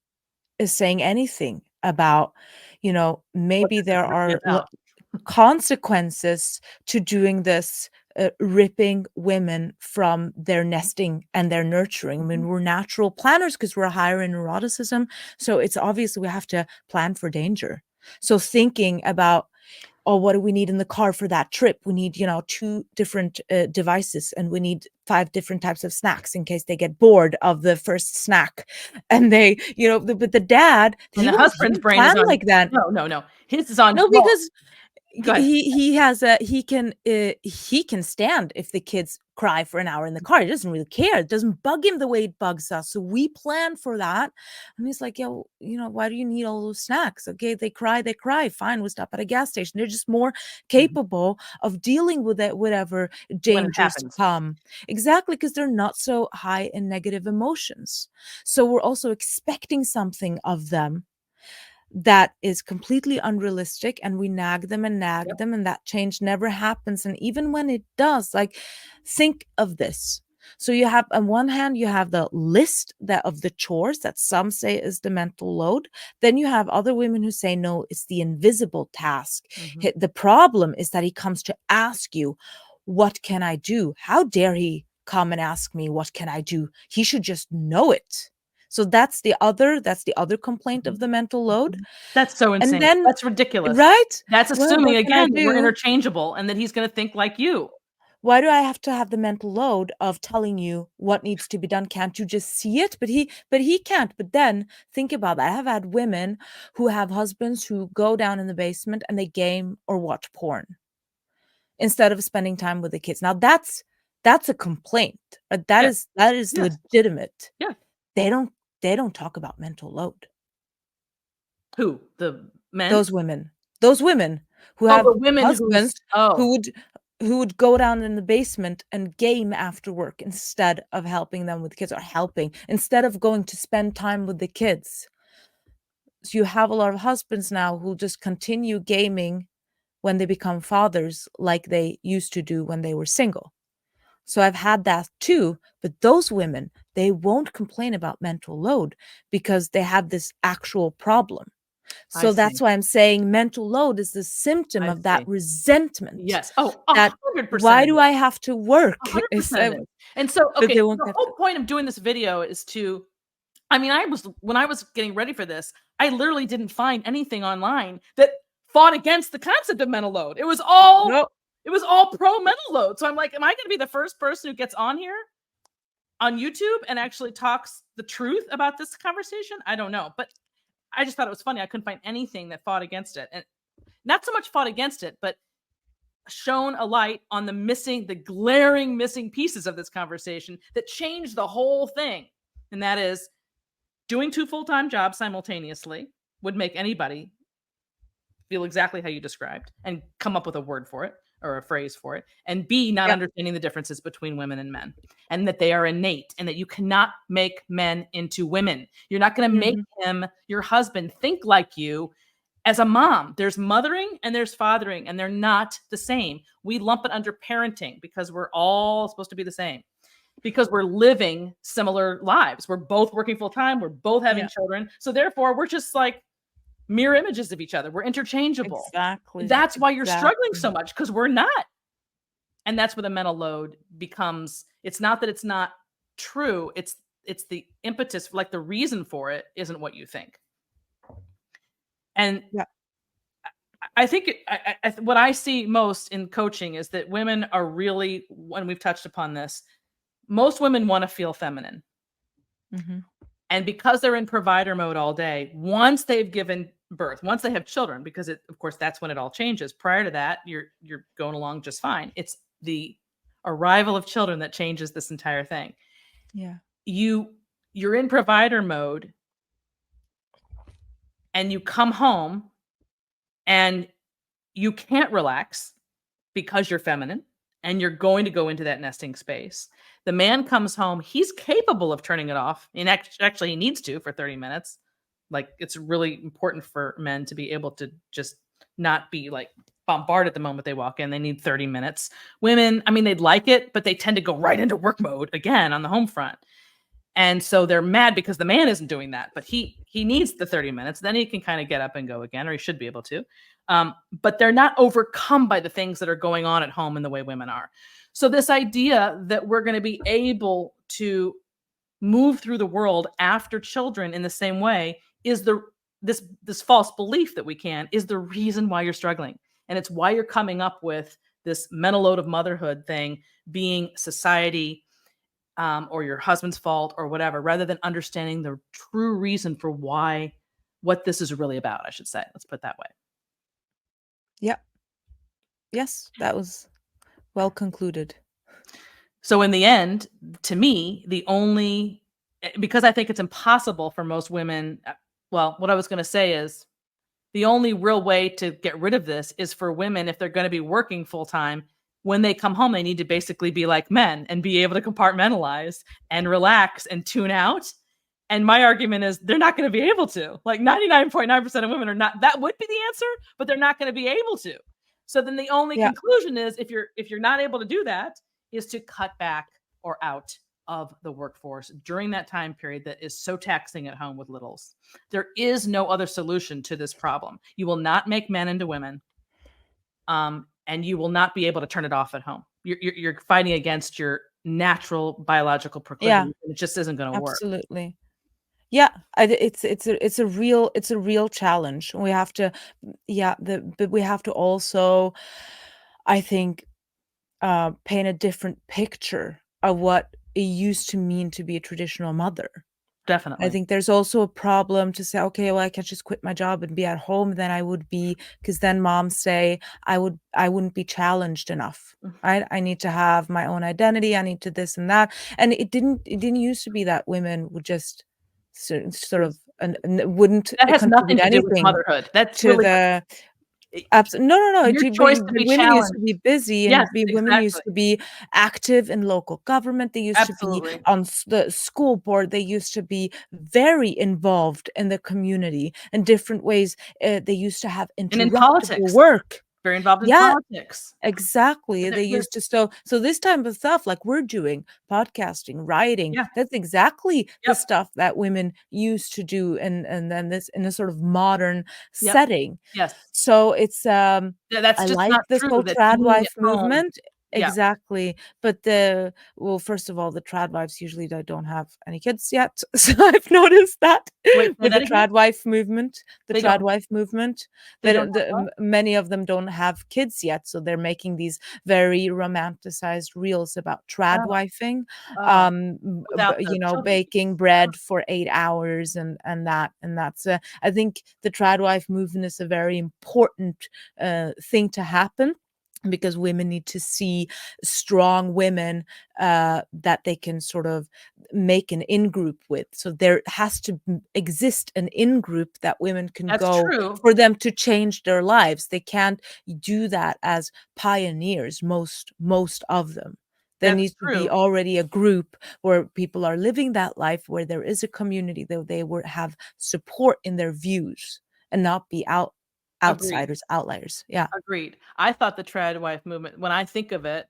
is saying anything about, maybe this is there really are about. consequences to doing this, ripping women from their nesting and their nurturing. I mean, we're natural planners because we're higher in neuroticism. So it's obvious we have to plan for danger. So thinking about, oh, what do we need in the car for that trip? We need, 2 different devices, and we need 5 different types of snacks in case they get bored of the first snack. And they, but the dad, And the he husband's didn't brain is plan on, like that. no. His is on, No, well, because go ahead. he can stand if the kids cry for an hour in the car. He doesn't really care. It doesn't bug him the way it bugs us. So we plan for that. And he's like, yeah, why do you need all those snacks? Okay, they cry. Fine, we'll stop at a gas station. They're just more capable of dealing with it, whatever When it dangers happens. come. Exactly, because they're not so high in negative emotions. So we're also expecting something of them that is completely unrealistic, and we nag them and nag Yep. them, and that change never happens. And even when it does, like, think of this. So you have, on one hand, you have the list of the chores that some say is the mental load. Then you have other women who say, no, it's the invisible task. The problem is that he comes to ask you, what can I do? How dare he come and ask me, what can I do? He should just know it. So that's the other complaint of the mental load. That's so And insane. then, That's ridiculous. right? That's Well, assuming, what can I again, that we're do? interchangeable and that he's going to think like you. Why do I have to have the mental load of telling you what needs to be done? Can't you just see it? But he can't. But then think about that. I have had women who have husbands who go down in the basement and they game or watch porn instead of spending time with the kids. Now that's a complaint. That Yes. is Yes. legitimate. Yeah. They don't talk about mental load. Who? The men? Those women who Oh, have the women husbands who who would go down in the basement and game after work instead of helping them with kids, or instead of going to spend time with the kids. So you have a lot of husbands now who just continue gaming when they become fathers, like they used to do when they were single. So I've had that too, but those women, they won't complain about mental load because they have this actual problem. So that's why I'm saying mental load is the symptom of that resentment. Yes. Oh, That 100%. why do I have to work? 100% it is. And so, But okay, they won't the have whole to. point of doing this video is to, I mean, when I was getting ready for this, I literally didn't find anything online that fought against the concept of mental load. It was all pro mental load. So I'm like, am I going to be the first person who gets on here on YouTube and actually talks the truth about this conversation? I don't know, but I just thought it was funny. I couldn't find anything that fought against it, and not so much fought against it, but shone a light on the glaring missing pieces of this conversation that changed the whole thing. And that is, doing 2 full-time jobs simultaneously would make anybody feel exactly how you described and come up with a word for it or a phrase for it. And B, not understanding the differences between women and men, and that they are innate, and that you cannot make men into women. You're not going to make him, your husband, think like you. As a mom, there's mothering and there's fathering, and they're not the same. We lump it under parenting because we're all supposed to be the same, because we're living similar lives. We're both working full time. We're both having children. So therefore, we're just like mirror images of each other. We're interchangeable. Exactly. That's why you're struggling so much, because we're not. And that's where the mental load becomes. It's not that it's not true. It's the impetus, like the reason for it isn't what you think. And I think what I see most in coaching is that women are really, when we've touched upon this, most women want to feel feminine. And because they're in provider mode all day, once they've given birth, once they have children, because of course that's when it all changes. Prior to that, you're going along just fine. It's the arrival of children that changes this entire thing. Yeah. You're in provider mode, and you come home and you can't relax because you're feminine and you're going to go into that nesting space. The man comes home, he's capable of turning it off. And actually he needs to for 30 minutes. Like, it's really important for men to be able to just not be like bombarded the moment they walk in. They need 30 minutes. Women, I mean, they'd like it, but they tend to go right into work mode again on the home front. And so they're mad because the man isn't doing that, but he needs the 30 minutes. Then he can kind of get up and go again, or he should be able to. But they're not overcome by the things that are going on at home in the way women are. So this idea that we're going to be able to move through the world after children in the same way is this false belief that we can is the reason why you're struggling. And it's why you're coming up with this mental load of motherhood thing being society or your husband's fault or whatever, rather than understanding the true reason for what this is really about, I should say. Let's put it that way. Yeah. Yes, that was well concluded. So in the end, to me, because I think it's impossible for most women, well, what I was going to say is the only real way to get rid of this is for women, if they're going to be working full time, when they come home, they need to basically be like men and be able to compartmentalize and relax and tune out. And my argument is they're not going to be able to. Like 99.9% of women are not. That would be the answer, but they're not going to be able to. So then the only conclusion is if you're not able to do that, is to cut back or out of the workforce during that time period that is so taxing at home with littles. There is no other solution to this problem. You will not make men into women, and you will not be able to turn it off at home. You're fighting against your natural biological proclivity. And it just isn't going to work. Absolutely. Yeah, it's a real challenge. We have to, but we have to also, I think, paint a different picture of what it used to mean to be a traditional mother. Definitely. I think there's also a problem to say, okay, well, I can just quit my job and be at home. Then I would be, because then moms say I wouldn't be challenged enough. Right? I need to have my own identity. I need to this and that. And it didn't used to be that women would just sort of wouldn't that has nothing to do with anything motherhood. That's to really the no. your choice to be Women used to challenged. be busy, Yes, and women used to be active in local government. They used to Absolutely. be on the school board. They used to be very involved in the community in different ways. They used to have And in interruptible politics. work. Very involved in Yeah, politics. exactly. But They there- used to so this type of stuff like we're doing, podcasting, writing, Yeah. that's exactly the Yep. stuff that women used to do, and then this in a sort of modern Yep. setting. Yes. So it's Yeah, that's I just like not this true whole that trad being wife at home- movement. Yeah. Exactly. But well, first of all, the trad wives usually don't have any kids yet. So I've noticed that Wait, say with that the again? trad wife movement, They don't- they don't have what? many of them don't have kids yet. So they're making these very romanticized reels about trad wifing, Without the children. baking bread for 8 hours and that's I think the trad wife movement is a very important thing to happen, because women need to see strong women that they can sort of make an in-group with. So there has to exist an in-group that women can That's go true. for them to change their lives. They can't do that as pioneers, most of them. There That's needs to be true. already a group where people are living that life, where there is a community, that they would have support in their views and not be outsiders, outliers. Yeah. Agreed. I thought the trad wife movement, when I think of it,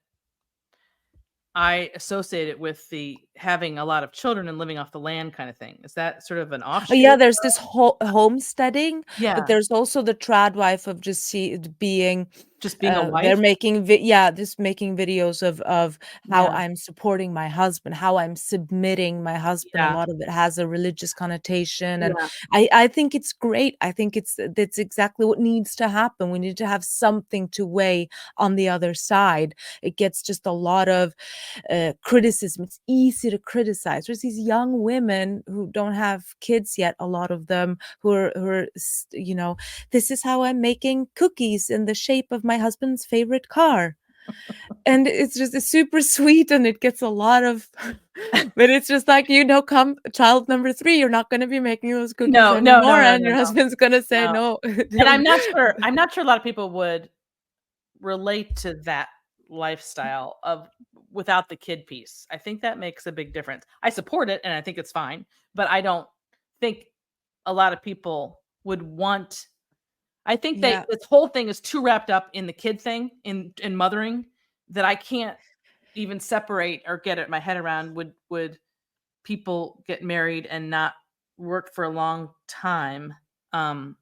I associate it with the having a lot of children and living off the land kind of thing. Is that sort of an Oh, offshoot? yeah, there's this homesteading, Yeah. but there's also the trad wife of just being Just being a they're wife? making just making videos of how Yeah. I'm supporting my husband, how I'm submitting my husband. A Yeah. lot of it has a religious connotation, and Yeah. I think it's great. I think that's exactly what needs to happen. We need to have something to weigh on the other side. It gets just a lot of criticism. It's easy to criticize. There's these young women who don't have kids yet, a lot of them who are this is how I'm making cookies in the shape of my husband's favorite car. And it's super sweet, and it gets a lot of but it's just like, come child number 3, you're not going to be making those cookies anymore, and your husband's going to say no. And I'm not sure a lot of people would relate to that lifestyle of without the kid piece. I think that makes a big difference. I support it and I think it's fine, but I don't think a lot of people would want I think Yeah. this whole thing is too wrapped up in the kid thing, in mothering, that I can't even separate or get my head around. Would people get married and not work for a long time? In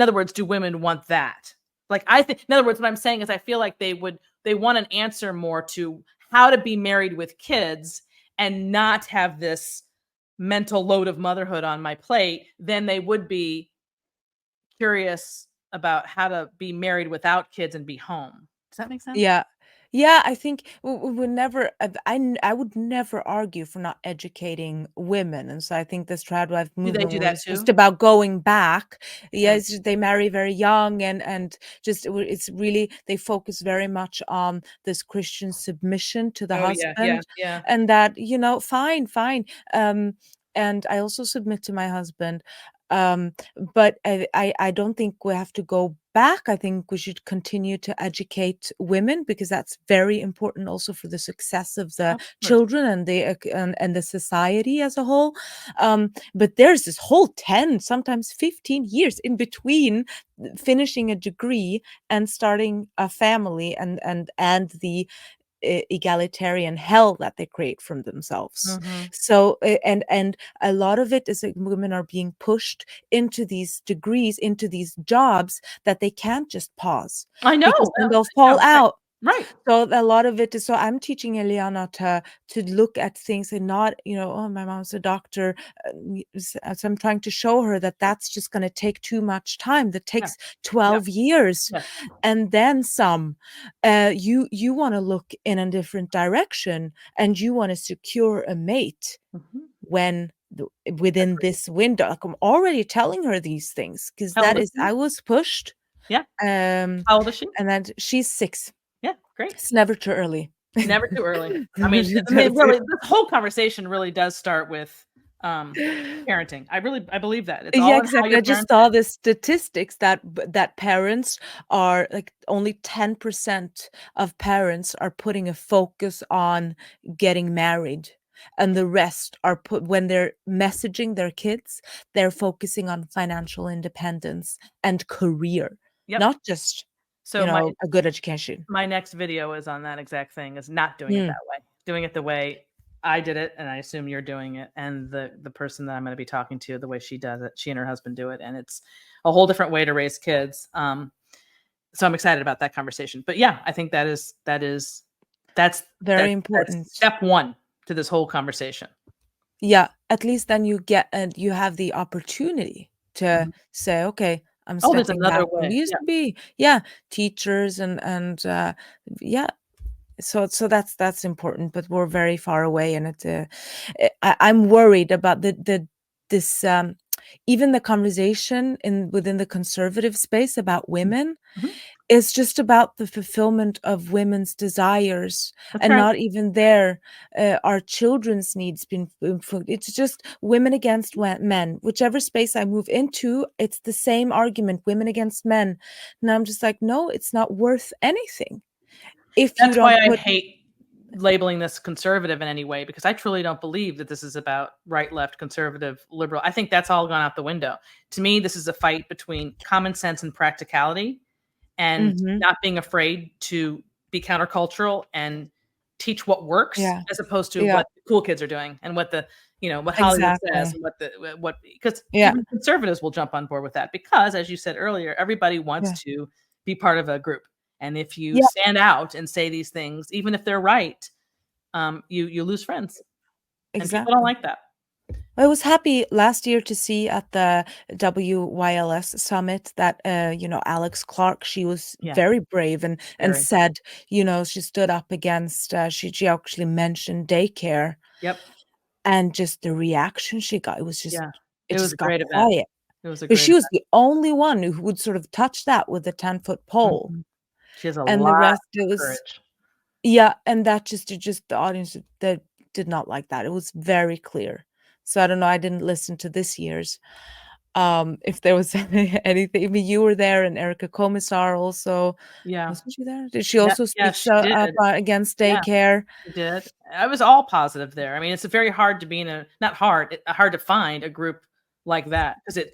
other words, do women want that? Like, I think, in other words, what I'm saying is I feel like they want an answer more to how to be married with kids and not have this mental load of motherhood on my plate than they would be curious about how to be married without kids and be home. Does that make sense? Yeah. Yeah, I think we would never, I would never argue for not educating women. And so I think this trad wife Do they movement do that was just too? about going back. Yeah. Yes, they marry very young and just it's really they focus very much on this Christian submission to the Oh, yeah. husband, and that, fine, fine. And I also submit to my husband. Um, but I don't think we have to go back. I think we should continue to educate women because that's very important also for the success of the Of course. children and the society as a whole. But there's this whole 10, sometimes 15 years in between finishing a degree and starting a family and the egalitarian hell that they create from themselves. Mhm. So and a lot of it is that women are being pushed into these degrees, into these jobs that they can't just pause I know. because then No, they'll fall right. out. Right. So a lot of it is, so I'm teaching Eliana to look at things and not, oh, my mom's a doctor. So I'm trying to show her that that's just going to take too much time. That takes 12 years Yeah. and then some. You want to look in a different direction and you want to secure a mate Mhm. when within this window. Like I'm already telling her these things because How that old is is, she? I was pushed. Yeah. Um, How old is she? and then she's 6. Yeah, great. It's never too early. Never too early. I Never mean, too early. really, this whole conversation really does start with parenting. I believe that. It's all Yeah, in how exactly. you're I just parenting. saw the statistics that parents are like only 10% of parents are putting a focus on getting married. And the rest are put when they're messaging their kids, they're focusing on financial independence and career, Yep. not just, So a good education. my next video is on that exact thing, is not doing it Mm. that way. Doing it the way I did it, and I assume you're doing it, and the person that I'm gonna be talking to, the way she does it, she and her husband do it, and it's a whole different way to raise kids. So I'm excited about that conversation. But yeah, I think that's Very that's important. step one to this whole conversation. Yeah, at least then you get and you have the opportunity to Mhm. say, okay, I'm Oh, there's stepping another back from way. we used Yeah. to be, teachers and yeah. So that's important, but we're very far away, and I'm worried about this even the conversation within the conservative space about women Mhm. is just about the fulfillment of women's desires That's and right. not even there our children's needs being fulfilled. It's just women against men. Whichever space I move into, it's the same argument, women against men. And I'm just like, no, it's not worth anything if you That's why don't I put. hate labeling this conservative in any way, because I truly don't believe that this is about right, left, conservative, liberal. I think that's all gone out the window. To me, this is a fight between common sense and practicality, and Mhm. not being afraid to be countercultural and teach what works Yeah. as opposed to Yeah. what the cool kids are doing and what what Hollywood says, Exactly. and what because Yeah. even conservatives will jump on board with that, because as you said earlier, everybody wants Yeah. to be part of a group. And if you Yeah. stand out and say these things, even if they're right, you lose friends, and people don't Exactly. like that. I was happy last year to see at the WYLS summit that Alex Clark, she was Yeah. very brave and Very. said, she stood up against she actually mentioned daycare, Yep. and just the reaction she got, it was just Yeah. it It was a just got great event. quiet. It was a Because great she was event. the only one who would sort of touch that with a 10-foot pole. Mhm. She has a And the lot rest, it of was courage. yeah, and that just the audience that did not like that. It was very clear. So I don't know, I didn't listen to this year's. If there was anything, I mean, you were there and Erica Komisar also. Yeah. Wasn't she there? Did she Yeah, also yeah, speak she up did. against Yeah. daycare? She did. I was all positive there. I mean, it's very hard to be in not hard, hard to find a group like that, because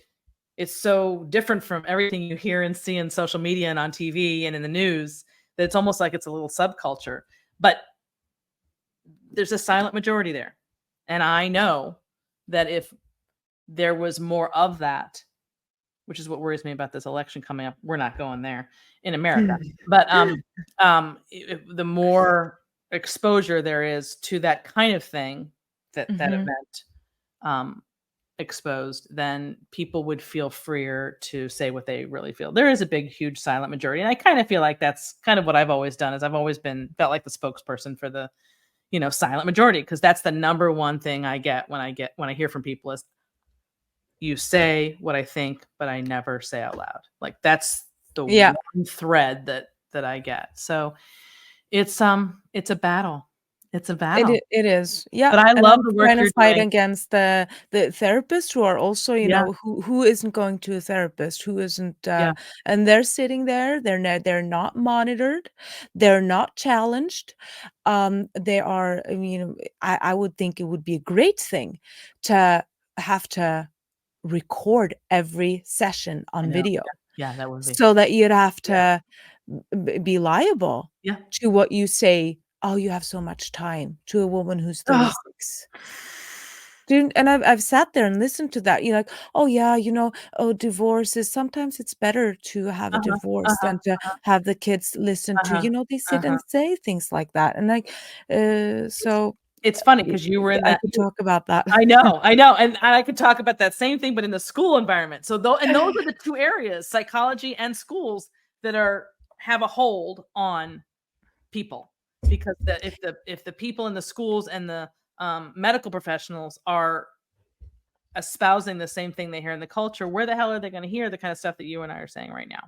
it's so different from everything you hear and see in social media and on TV and in the news that it's almost like it's a little subculture. But there's a silent majority there. And I know that if there was more of that, which is what worries me about this election coming up, we're not going there in America. But the more exposure there is to that kind of thing, that event exposed, then people would feel freer to say what they really feel. There is a big, huge silent majority. And I kind of feel like that's kind of what I've always done, is I've always felt like the spokesperson for the, silent majority, because that's the number one thing I get when I hear from people is, you say what I think, but I never say out loud. Like that's the one thread that I get. So it's a battle. It's a battle. It is. Yeah. But I and love I'm the work trying to you're fight doing. against the therapists who are also, Yeah. who isn't going to a therapist, who isn't, Yeah. and they're sitting there, they're not monitored, they're not challenged. They are, I would think it would be a great thing to have to record every session I on know. video, Yeah, that would be. so that you'd have to be liable Yeah. to what you say. Oh, you have so much time, to a woman who's Oh. 36. Dude, and I've sat there and listened to that. You're like, oh yeah, divorce is sometimes it's better to have a divorce than to have the kids listen to, they sit and say things like that. And like, so It's funny because you were in I that. could talk about that. I know, and I could talk about that same thing, but in the school environment. So those are the two areas, psychology and schools, that have a hold on people, because if the people in the schools and the medical professionals are espousing the same thing they hear in the culture, where the hell are they going to hear the kind of stuff that you and I are saying right now?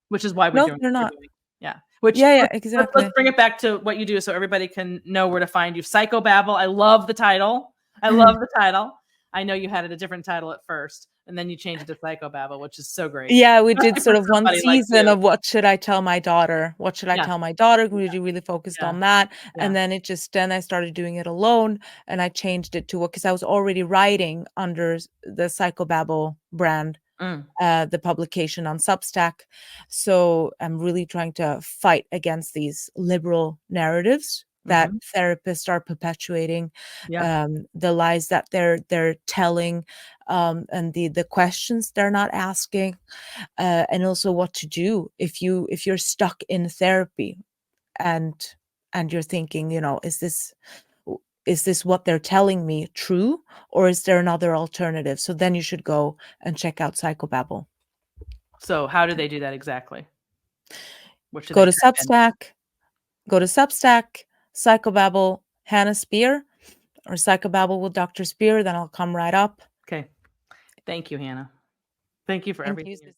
Which is why we're No, doing they're what we're not. doing. Yeah. Which Yeah, let's exactly. bring it back to what you do so everybody can know where to find you. Psychobabble. I love the title. I love the title. I know you had it a different title at first, and then you changed it to Psychobabble, which is so great. Yeah, we did sort of one somebody like season you. of what should I tell my daughter? What should I Yeah. tell my daughter? We really focused Yeah. on that. Yeah. And then then I started doing it alone, and I changed it to because I was already writing under the Psychobabble brand, the publication on Substack. So I'm really trying to fight against these liberal narratives that therapists are perpetuating, the lies that they're telling, and the questions they're not asking, and also what to do if you're stuck in therapy and you're thinking, is this what they're telling me true, or is there another alternative? So then you should go and check out Psychobabble. So how do they do that exactly? Go to Substack. Go to Substack, Psychobabble, Hannah Spear, or Psychobabble with Dr. Spear. Then I'll come right up. Okay. Thank you, Hannah. Thank you for Thank everything. you.